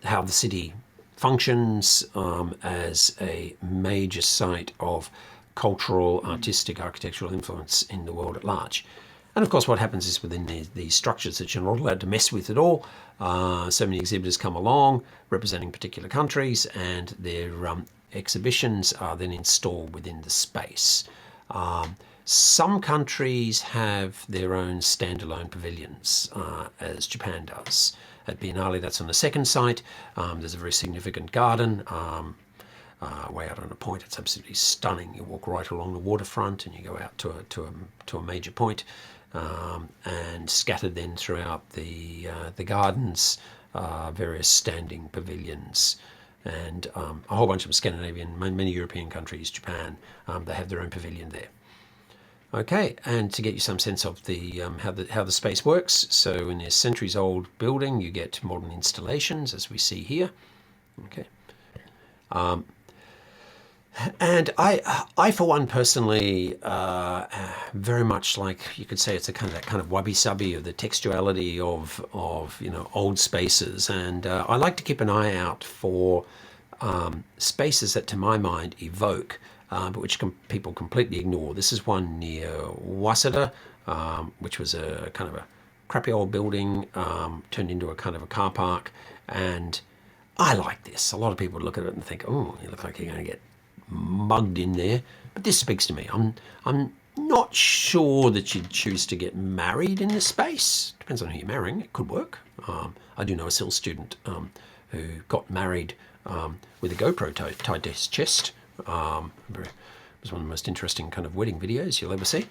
how the city functions as a major site of cultural, artistic, architectural influence in the world at large. And of course, what happens is within these structures that you're not allowed to mess with at all, so many exhibitors come along representing particular countries, and their exhibitions are then installed within the space. Some countries have their own standalone pavilions, as Japan does. At Biennale, that's on the second site. There's a very significant garden way out on a point. It's absolutely stunning. You walk right along the waterfront and you go out to a major point, and scattered then throughout the gardens, various standing pavilions, and a whole bunch of Scandinavian, many European countries, Japan, they have their own pavilion there. Okay, and to get you some sense of the how the space works, so in this centuries-old building, you get modern installations, as we see here. Okay, and I for one personally, very much like, you could say it's a that kind of wabi-sabi of the textuality of old spaces, and I like to keep an eye out for spaces that, to my mind, evoke, but which people completely ignore. This is one near Waseda, which was a kind of a crappy old building, turned into a kind of a car park, and I like this. A lot of people look at it and think, oh, you look like you're going to get mugged in there, but this speaks to me. I'm not sure that you'd choose to get married in this space. Depends on who you're marrying. It could work. I do know a SILS student who got married with a GoPro tied to his chest. It was one of the most interesting kind of wedding videos you'll ever see.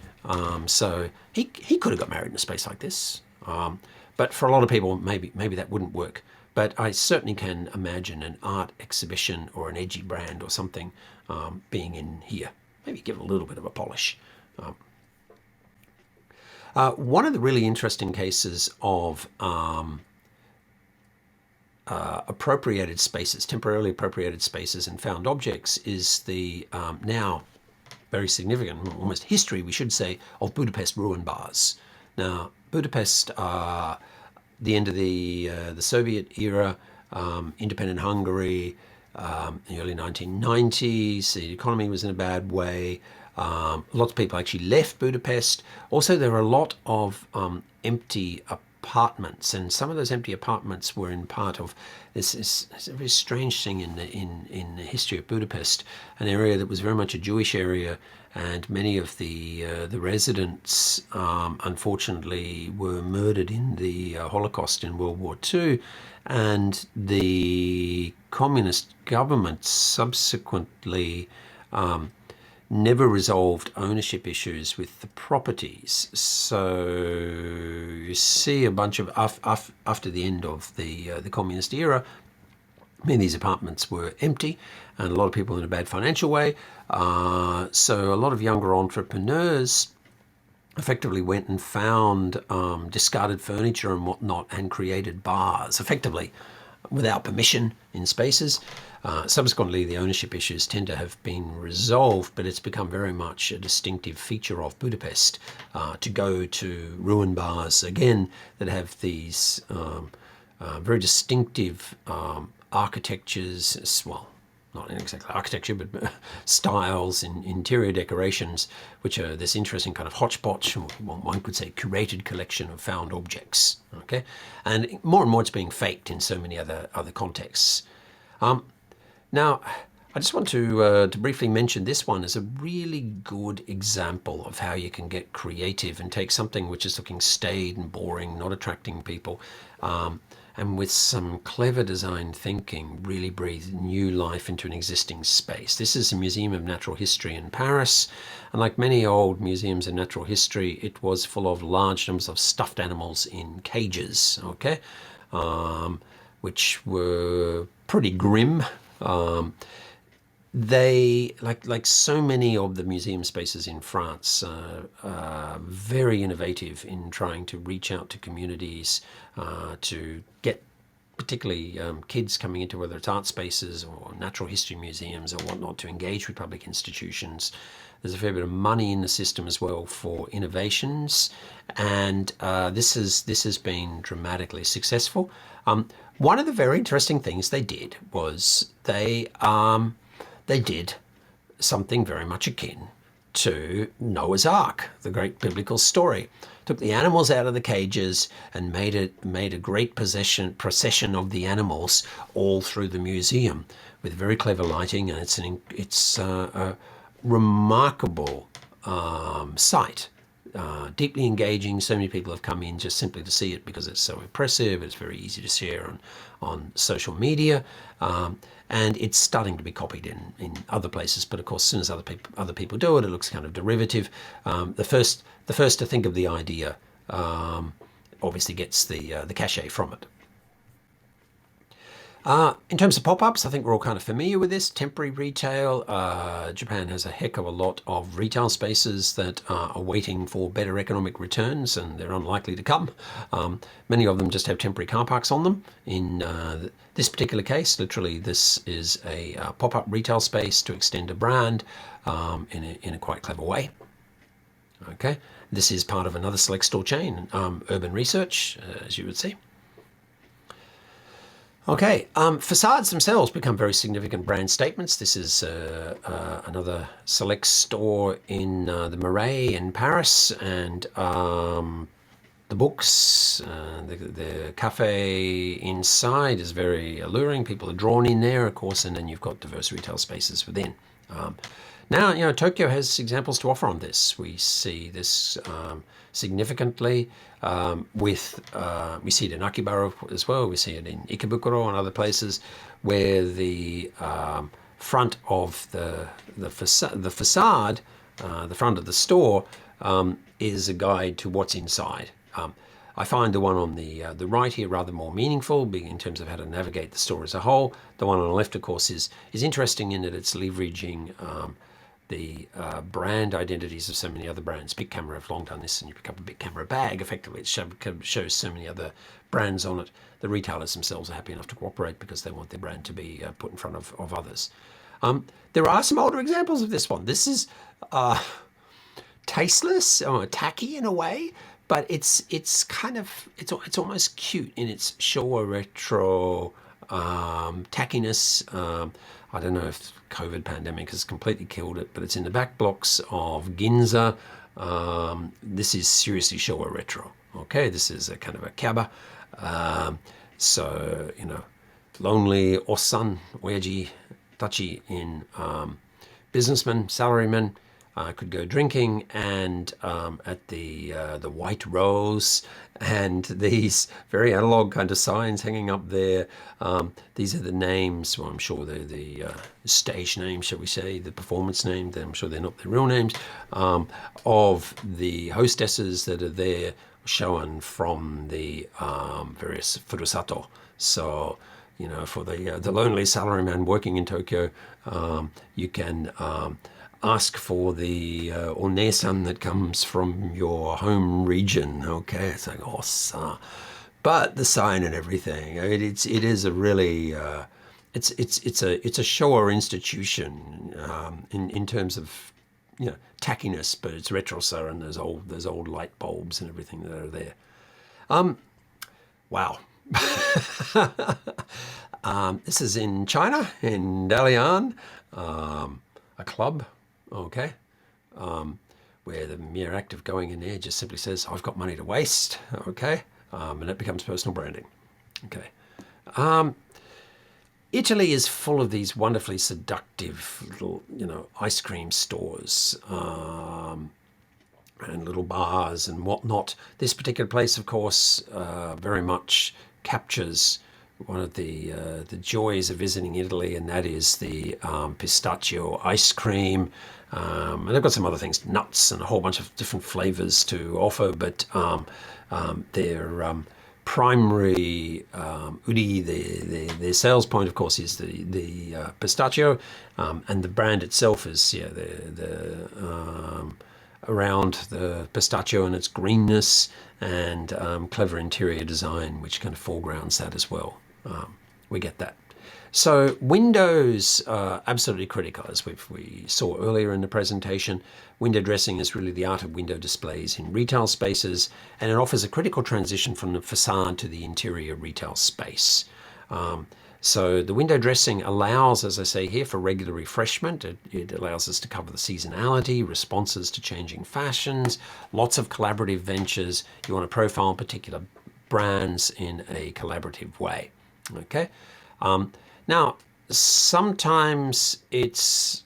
So he could have got married in a space like this. But for a lot of people, maybe that wouldn't work. But I certainly can imagine an art exhibition or an edgy brand or something being in here. Maybe give it a little bit of a polish. One of the really interesting cases of appropriated spaces, temporarily appropriated spaces and found objects, is the now very significant, almost history, we should say, of Budapest ruin bars. Now, Budapest, the end of the Soviet era, independent Hungary, the early 1990s, the economy was in a bad way. Lots of people actually left Budapest. Also, there were a lot of empty apartments, and some of those empty apartments were in part of this is a very strange thing in the history of Budapest, an area that was very much a Jewish area, and many of the residents unfortunately were murdered in the Holocaust in World War II, and the communist government subsequently never resolved ownership issues with the properties. So you see a bunch of, after the end of the communist era, many of these apartments were empty and a lot of people in a bad financial way. So a lot of younger entrepreneurs effectively went and found discarded furniture and whatnot and created bars, effectively without permission in spaces. Subsequently, the ownership issues tend to have been resolved, but it's become very much a distinctive feature of Budapest to go to ruin bars, again, that have these very distinctive architectures, well, not exactly architecture, but styles in interior decorations, which are this interesting kind of hodgepodge, one could say curated collection of found objects. Okay, and more it's being faked in so many other contexts. Now, I just want to briefly mention this one as a really good example of how you can get creative and take something which is looking staid and boring, not attracting people, and with some clever design thinking, really breathe new life into an existing space. This is a Museum of Natural History in Paris, and like many old museums of natural history, it was full of large numbers of stuffed animals in cages, okay, which were pretty grim. They, like so many of the museum spaces in France, are very innovative in trying to reach out to communities, to get particularly kids coming into, whether it's art spaces or natural history museums or whatnot, to engage with public institutions. There's a fair bit of money in the system as well for innovations, and this has been dramatically successful. One of the very interesting things they did was they did something very much akin to Noah's Ark, the great biblical story. Took the animals out of the cages and made a great procession of the animals all through the museum with very clever lighting, and it's a remarkable sight. deeply engaging. So many people have come in just simply to see it because it's so impressive. It's very easy to share on social media. And it's starting to be copied in other places. But of course, as soon as other people do it, it looks kind of derivative. The first to think of the idea obviously gets the cachet from it. In terms of pop-ups, I think we're all kind of familiar with this. Temporary retail. Japan has a heck of a lot of retail spaces that are waiting for better economic returns, and they're unlikely to come. Many of them just have temporary car parks on them. In this particular case, literally, this is a pop-up retail space to extend a brand in a quite clever way. Okay, this is part of another select store chain, Urban Research, as you would see. Okay, facades themselves become very significant brand statements. This is another select store in the Marais in Paris, and the books, the cafe inside is very alluring. People are drawn in there, of course, and then you've got diverse retail spaces within. Now, Tokyo has examples to offer on this. We see this significantly we see it in Akihabara as well. We see it in Ikebukuro and other places where the front of the facade, the front of the store, is a guide to what's inside. I find the one on the right here rather more meaningful in terms of how to navigate the store as a whole. The one on the left, of course, is interesting in that it's leveraging the brand identities of so many other brands. Big Camera have long done this, and you pick up a Big Camera bag. Effectively, it shows so many other brands on it. The retailers themselves are happy enough to cooperate because they want their brand to be put in front of others. There are some older examples of this one. This is tasteless or tacky in a way, but it's almost cute in its Showa retro tackiness. I don't know if COVID pandemic has completely killed it, but it's in the back blocks of Ginza. This is seriously Showa retro. Okay, this is a kind of a kaba. So, lonely Osan, Oyaji, Tachi in businessman, salaryman, could go drinking, and at the White Rose, and these very analog kind of signs hanging up there. These are the names. Well, I'm sure they're the stage names, shall we say, the performance name. I'm sure they're not their real names, of the hostesses that are there, shown from the various furusato. So, for the lonely salaryman working in Tokyo, you can ask for the onesan that comes from your home region. Okay, it's like but the sign and everything. It is a really it's a Showa institution in terms of tackiness, but it's retro, and there's old light bulbs and everything that are there. Wow. This is in China, in Dalian, a club. Okay, where the mere act of going in there just simply says, I've got money to waste. Okay, and it becomes personal branding. Okay. Italy is full of these wonderfully seductive little, ice cream stores and little bars and whatnot. This particular place, of course, very much captures one of the joys of visiting Italy, and that is the pistachio ice cream. And they've got some other things, nuts and a whole bunch of different flavors to offer, but their primary uri, their sales point, of course, is the pistachio, and the brand itself is around the pistachio and its greenness, and clever interior design, which kind of foregrounds that as well. We get that. So windows are absolutely critical, as we saw earlier in the presentation. Window dressing is really the art of window displays in retail spaces, and it offers a critical transition from the facade to the interior retail space. So the window dressing allows, as I say here, for regular refreshment. It allows us to cover the seasonality, responses to changing fashions, lots of collaborative ventures. You want to profile particular brands in a collaborative way. Okay. Now, sometimes it's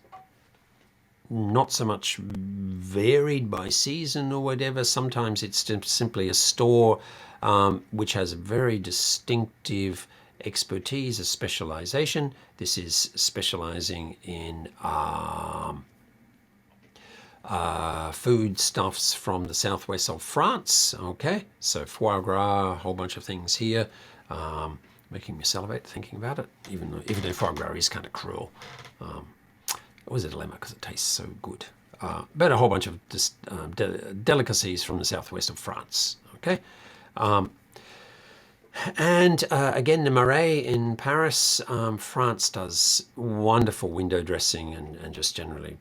not so much varied by season or whatever. Sometimes it's simply a store which has a very distinctive expertise, a specialization. This is specializing in foodstuffs from the southwest of France. Okay, so foie gras, a whole bunch of things here. Making me salivate thinking about it, even though foie gras is kind of cruel. It was a dilemma because it tastes so good. But a whole bunch of delicacies from the southwest of France. Okay. And again, the Marais in Paris. France does wonderful window dressing and just generally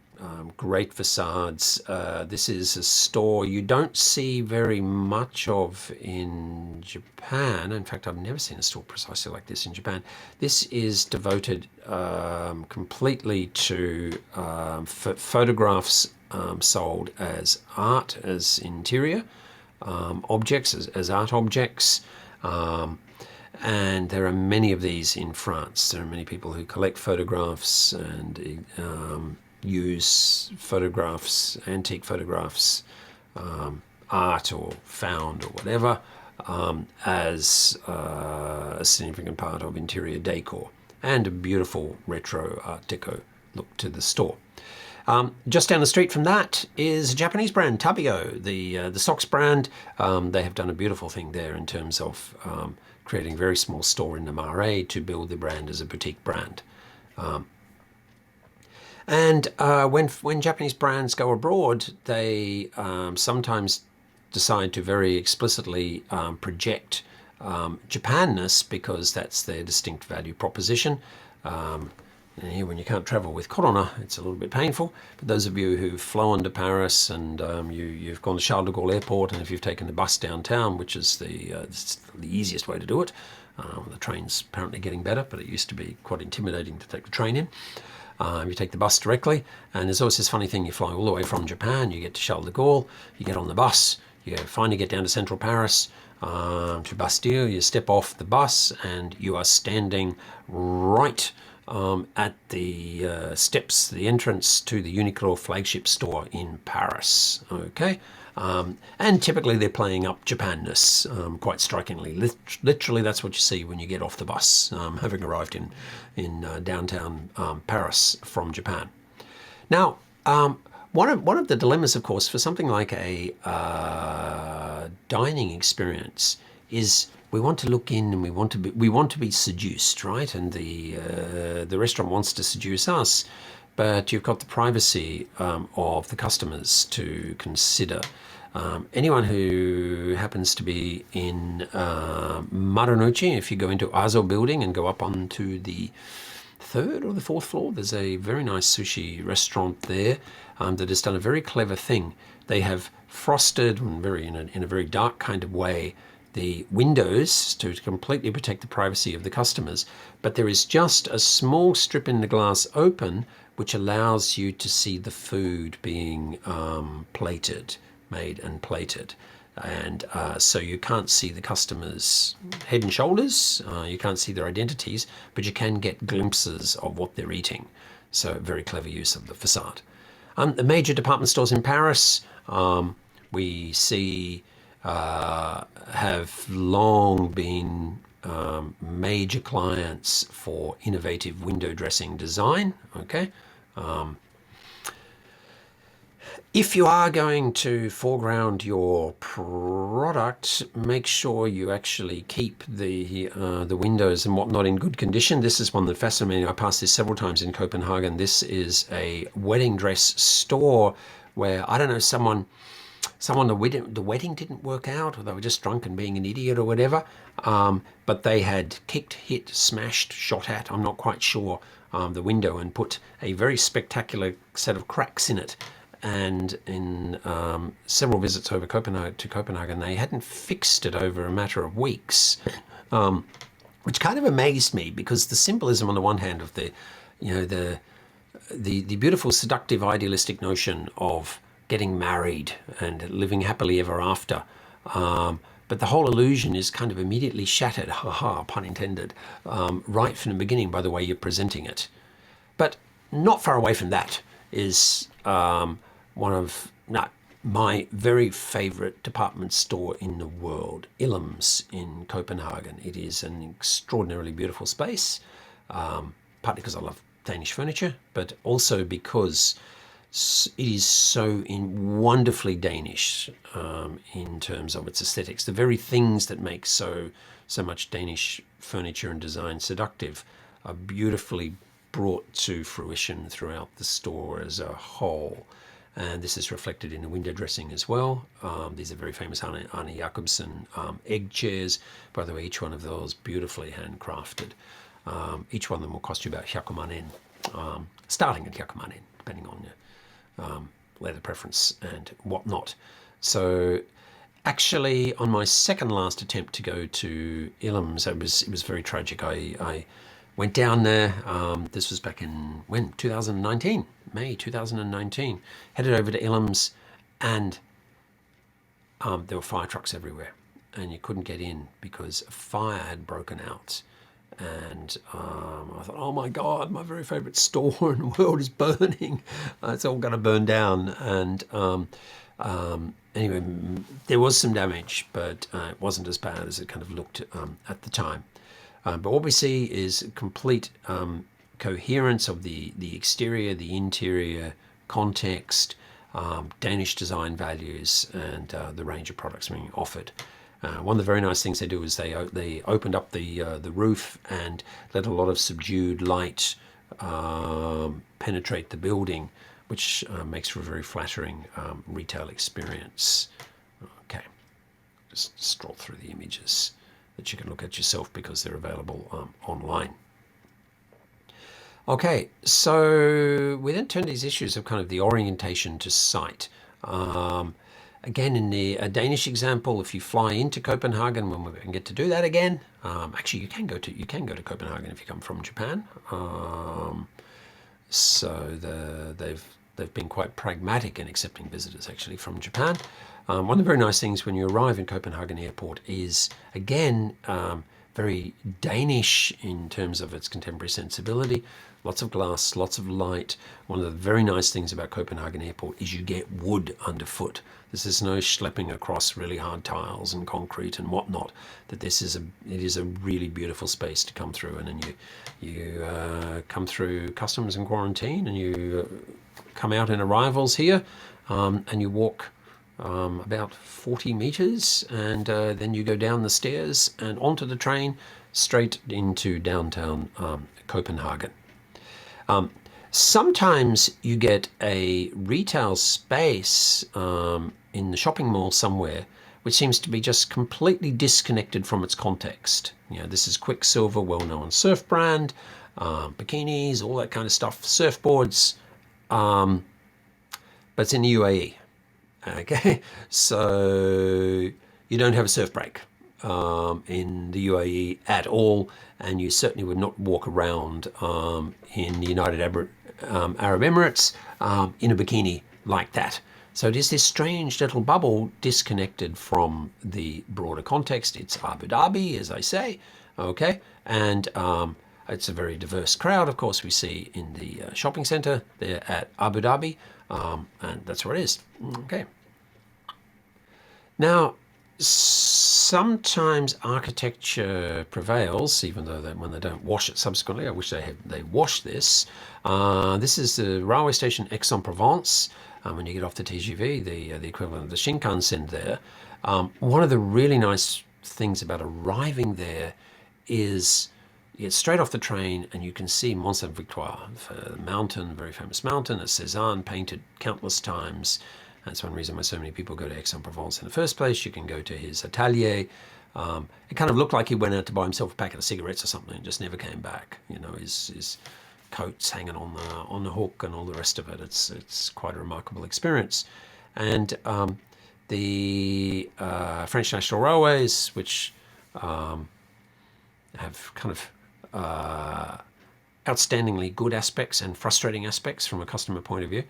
great facades. This is a store you don't see very much of in Japan. In fact, I've never seen a store precisely like this in Japan. This is devoted completely to photographs sold as art, as interior objects, as art objects. And there are many of these in France. There are many people who collect photographs and use photographs, antique photographs, art or found or whatever, as a significant part of interior decor, and a beautiful retro Art Deco look to the store. Just down the street from that is a Japanese brand, Tabio, the socks brand. They have done a beautiful thing there in terms of creating a very small store in the Marais to build the brand as a boutique brand. And when Japanese brands go abroad, they sometimes decide to very explicitly project Japanness because that's their distinct value proposition. And here, when you can't travel with Corona, it's a little bit painful. But those of you who've flown to Paris and you've gone to Charles de Gaulle Airport, and if you've taken the bus downtown, which is the easiest way to do it, the train's apparently getting better, but it used to be quite intimidating to take the train in. You take the bus directly, and there's always this funny thing: you fly all the way from Japan, you get to Charles de Gaulle, you get on the bus, you finally get down to central Paris, to Bastille, you step off the bus, and you are standing right at the steps, the entrance to the Uniqlo flagship store in Paris. Okay, and typically they're playing up Japanness quite strikingly. Literally, that's what you see when you get off the bus, having arrived in downtown Paris from Japan. Now, one of the dilemmas, of course, for something like a dining experience is we want to look in and we want to be seduced, right? And the restaurant wants to seduce us, but you've got the privacy of the customers to consider. Anyone who happens to be in Marunouchi, if you go into Azo building and go up onto the third or the fourth floor, there's a very nice sushi restaurant there that has done a very clever thing. They have frosted in a very dark kind of way the windows to completely protect the privacy of the customers, but there is just a small strip in the glass open which allows you to see the food being made and plated. And so you can't see the customers' head and shoulders, you can't see their identities, but you can get glimpses of what they're eating. So very clever use of the facade. The major department stores in Paris, we see have long been major clients for innovative window dressing design. Okay. If you are going to foreground your product, make sure you actually keep the windows and whatnot in good condition. This is one that fascinated me. I passed this several times in Copenhagen. This is a wedding dress store where, I don't know, someone the wedding didn't work out, or they were just drunk and being an idiot or whatever, but they had kicked, hit, smashed, shot at, I'm not quite sure, the window, and put a very spectacular set of cracks in it. And in several visits over to Copenhagen, they hadn't fixed it over a matter of weeks, which kind of amazed me, because the symbolism on the one hand of the beautiful, seductive, idealistic notion of getting married and living happily ever after. But the whole illusion is kind of immediately shattered, pun intended, right from the beginning by the way you're presenting it. But not far away from that is one of my very favorite department store in the world, SILS in Copenhagen. It is an extraordinarily beautiful space, partly because I love Danish furniture, but also because it is so wonderfully Danish in terms of its aesthetics. The very things that make so much Danish furniture and design seductive are beautifully brought to fruition throughout the store as a whole. And this is reflected in the window dressing as well. These are very famous Arne Jacobsen egg chairs. By the way, each one of those beautifully handcrafted. Each one of them will cost you about Hjakomanen, starting at Hjakomanen, depending on your leather preference and whatnot. So actually, on my second last attempt to go to SILS, it was very tragic. I went down there. This was back in 2019, May 2019. Headed over to SILS, and there were fire trucks everywhere, and you couldn't get in because a fire had broken out. And I thought, oh my God, my very favorite store in the world is burning. It's all going to burn down. And anyway, there was some damage, but it wasn't as bad as it kind of looked at the time. But what we see is complete coherence of the exterior, the interior context, Danish design values, and the range of products being offered. One of the very nice things they do is they opened up the roof and let a lot of subdued light penetrate the building, which makes for a very flattering retail experience. Okay, just stroll through the images that you can look at yourself because they're available online. Okay, so we then turn to these issues of kind of the orientation to site. Again, in the Danish example, if you fly into Copenhagen, when we can get to do that again, actually you can go to Copenhagen if you come from Japan. So they've been quite pragmatic in accepting visitors actually from Japan. One of the very nice things when you arrive in Copenhagen Airport is, again, very Danish in terms of its contemporary sensibility. Lots of glass, lots of light. One of the very nice things about Copenhagen Airport is you get wood underfoot. This is no schlepping across really hard tiles and concrete and whatnot. That it is a really beautiful space to come through, and then you come through customs and quarantine, and you come out in arrivals here, and you walk about 40 meters, and then you go down the stairs and onto the train straight into downtown Copenhagen. Sometimes you get a retail space in the shopping mall somewhere which seems to be just completely disconnected from its context. You know, this is Quicksilver, well-known surf brand, bikinis, all that kind of stuff, surfboards, but it's in the UAE. Okay, so you don't have a surf break in the UAE at all, and you certainly would not walk around in the United Arab Emirates in a bikini like that. So it is this strange little bubble disconnected from the broader context. It's Abu Dhabi, as I say, okay, and it's a very diverse crowd, of course, we see in the shopping center there at Abu Dhabi, and that's where it is. Okay. Now, sometimes architecture prevails, even though when they don't wash it subsequently. I wish they wash this. This is the railway station Aix-en-Provence. When you get off the TGV, the equivalent of the Shinkansen there. One of the really nice things about arriving there is you get straight off the train and you can see Mont Saint-Victoire, the mountain, very famous mountain, that Cézanne painted countless times. That's one reason why so many people go to Aix-en-Provence in the first place. You can go to his atelier. It kind of looked like he went out to buy himself a packet of cigarettes or something and just never came back. You know, his coats hanging on the hook and all the rest of it. It's quite a remarkable experience. And the French National Railways, which have kind of outstandingly good aspects and frustrating aspects from a customer point of view,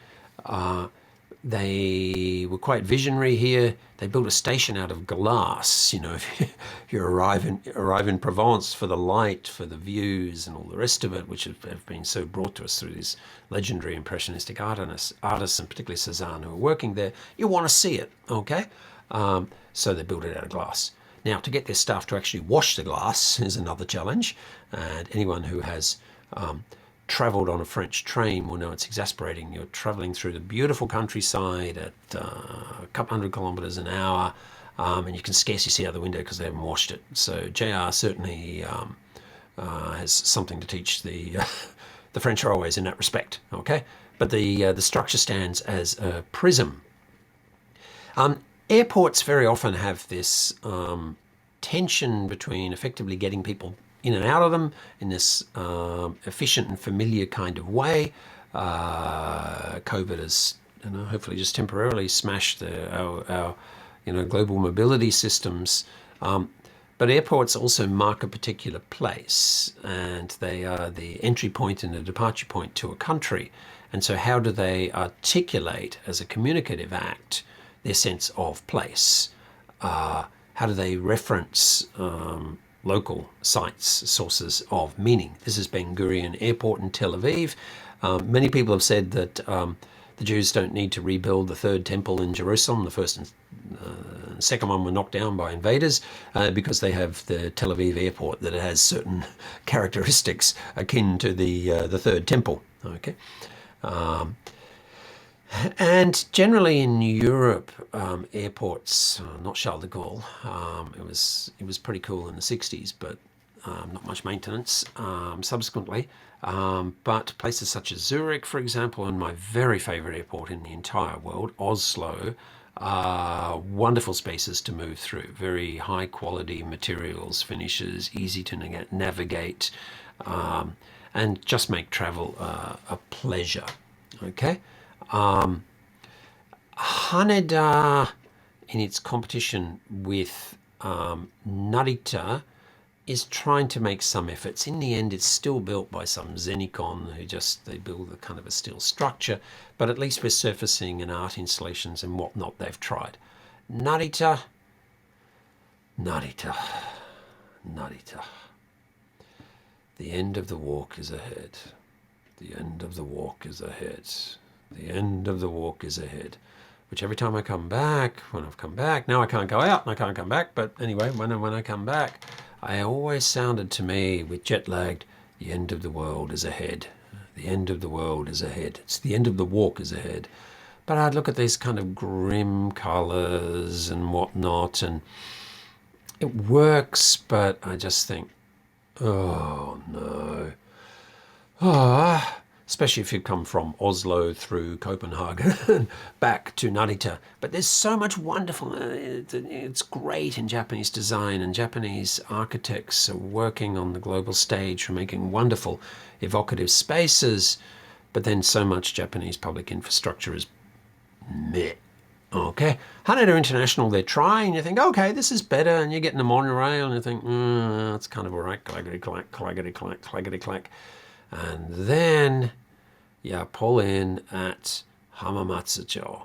They were quite visionary here. They built a station out of glass. You know, if you arrive in Provence, for the light, for the views, and all the rest of it, which have been so brought to us through these legendary impressionistic artists, and particularly Cézanne, who are working there, you want to see it, okay? So they built it out of glass. Now, to get their staff to actually wash the glass is another challenge, and anyone who has travelled on a French train will know it's exasperating. You're travelling through the beautiful countryside at a couple hundred kilometres an hour, and you can scarcely see out the window because they haven't washed it. So JR certainly has something to teach the the French railways in that respect. Okay, but the structure stands as a prism. Airports very often have this tension between effectively getting people in and out of them in this efficient and familiar kind of way. COVID has, hopefully just temporarily smashed our global mobility systems. But airports also mark a particular place, and they are the entry point and the departure point to a country. And so how do they articulate as a communicative act their sense of place? How do they reference local sites, sources of meaning? This is Ben Gurion Airport in Tel Aviv. Many people have said that the Jews don't need to rebuild the third temple in Jerusalem. The first and second one were knocked down by invaders because they have the Tel Aviv airport that has certain characteristics akin to the third temple. Okay. And generally in Europe, airports, not Charles de Gaulle, it was pretty cool in the 60s, but not much maintenance subsequently. But places such as Zurich, for example, and my very favourite airport in the entire world, Oslo, are wonderful spaces to move through. Very high quality materials, finishes, easy to navigate, and just make travel a pleasure. Okay. Haneda, in its competition with Narita, is trying to make some efforts. In the end, it's still built by some Zenicon who they build a kind of a steel structure, but at least with surfacing and art installations and whatnot, they've tried. Narita. The end of the walk is ahead. The end of the walk is ahead. The end of the walk is ahead. Which every time I come back, when I've come back, now I can't go out and I can't come back, but anyway, when I come back, I always sounded to me with jet lagged, the end of the world is ahead. The end of the world is ahead. It's the end of the walk is ahead. But I'd look at these kind of grim colours and whatnot, and it works, but I just think, oh no. Especially if you come from Oslo through Copenhagen back to Narita. But there's so much wonderful, it's great in Japanese design, and Japanese architects are working on the global stage for making wonderful, evocative spaces. But then so much Japanese public infrastructure is meh. Okay, Haneda International, they're trying, you think, okay, this is better, and you're getting the monorail, and you think, it's kind of all right, claggity-clack, claggity-clack, claggity-clack. And then you pull in at Hamamatsucho.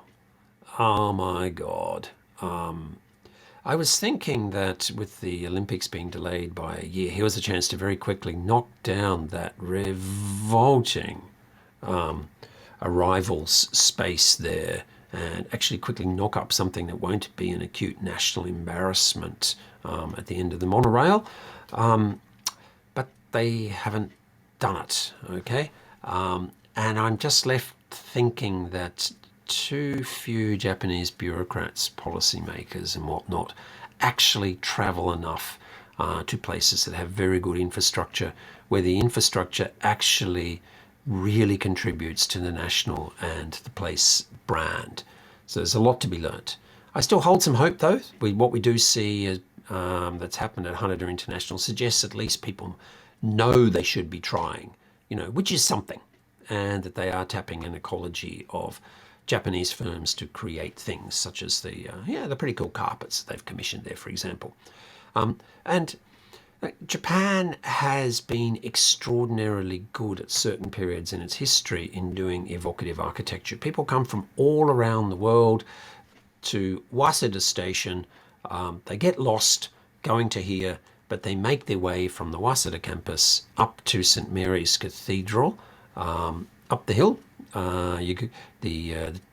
Oh my God. I was thinking that with the Olympics being delayed by a year, here was a chance to very quickly knock down that revolting arrivals space there and actually quickly knock up something that won't be an acute national embarrassment at the end of the monorail. But they haven't done it, okay? And I'm just left thinking that too few Japanese bureaucrats, policymakers and whatnot actually travel enough to places that have very good infrastructure, where the infrastructure actually really contributes to the national and the place brand. So there's a lot to be learnt. I still hold some hope though. What we do see is, that's happened at Haneda International suggests at least people know they should be trying, which is something, and that they are tapping an ecology of Japanese firms to create things such as the pretty cool carpets that they've commissioned there, for example. And Japan has been extraordinarily good at certain periods in its history in doing evocative architecture. People come from all around the world to Waseda Station. They get lost going to here, but they make their way from the Waseda campus up to St Mary's Cathedral, up the hill.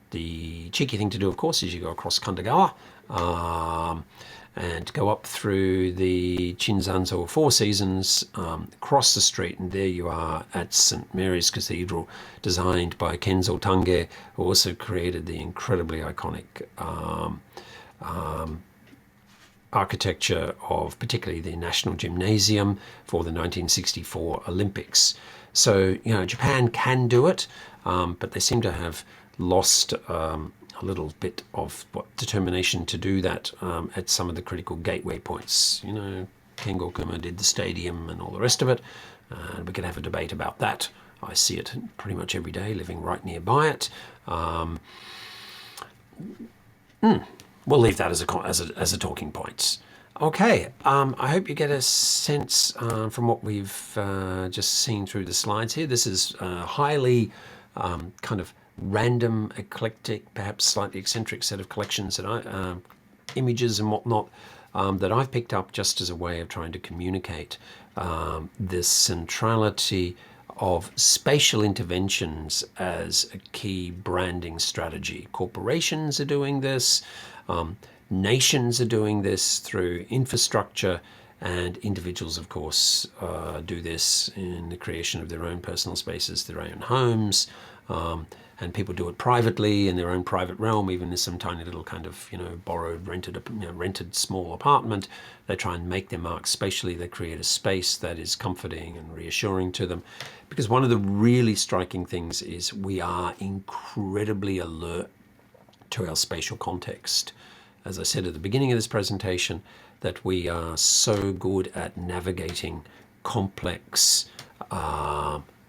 The cheeky thing to do, of course, is you go across Kandagawa, and go up through the Chinzanzo Four Seasons, across the street, and there you are at St Mary's Cathedral, designed by Kenzo Tange, who also created the incredibly iconic architecture of particularly the National Gymnasium for the 1964 Olympics. So, Japan can do it, but they seem to have lost a little bit of determination to do that at some of the critical gateway points. Kengo Kuma did the stadium and all the rest of it, and we could have a debate about that. I see it pretty much every day, living right nearby it. We'll leave that as a talking point. Okay, I hope you get a sense from what we've just seen through the slides here. This is highly kind of random, eclectic, perhaps slightly eccentric set of collections that images and whatnot that I've picked up just as a way of trying to communicate this centrality of spatial interventions as a key branding strategy. Corporations are doing this, nations are doing this through infrastructure, and individuals, of course, do this in the creation of their own personal spaces, their own homes, and people do it privately in their own private realm, even in some tiny little kind of, borrowed, rented small apartment. They try and make their mark spatially. They create a space that is comforting and reassuring to them. Because one of the really striking things is we are incredibly alert to our spatial context. As I said at the beginning of this presentation, that we are so good at navigating complex,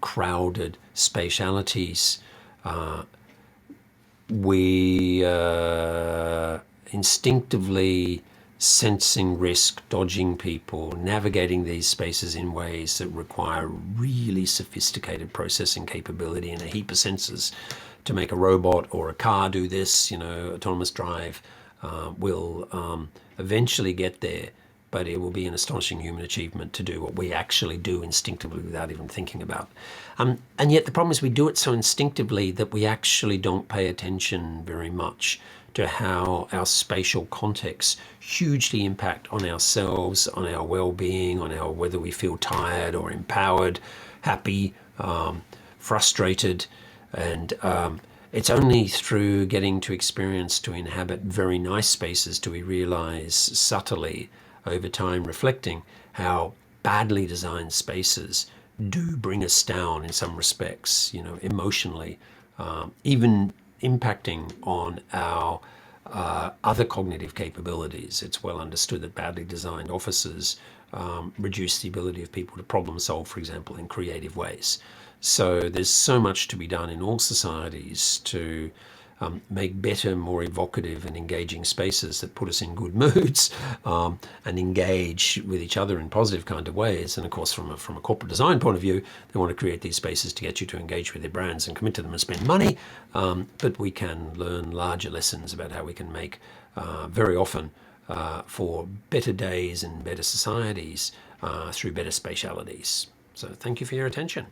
crowded spatialities. We instinctively sensing risk, dodging people, navigating these spaces in ways that require really sophisticated processing capability and a heap of sensors to make a robot or a car do this. Autonomous drive will eventually get there, but it will be an astonishing human achievement to do what we actually do instinctively without even thinking about. And yet the problem is we do it so instinctively that we actually don't pay attention very much to how our spatial contexts hugely impact on ourselves, on our well-being, on our whether we feel tired or empowered, happy, frustrated. And it's only through getting to experience, to inhabit very nice spaces, do we realize subtly over time, reflecting how badly designed spaces do bring us down in some respects, emotionally, even impacting on our other cognitive capabilities. It's well understood that badly designed offices reduce the ability of people to problem solve, for example, in creative ways. So there's so much to be done in all societies to make better, more evocative and engaging spaces that put us in good moods and engage with each other in positive kind of ways. And of course, from a corporate design point of view, they want to create these spaces to get you to engage with their brands and commit to them and spend money. But we can learn larger lessons about how we can make very often for better days and better societies through better spatialities. So thank you for your attention.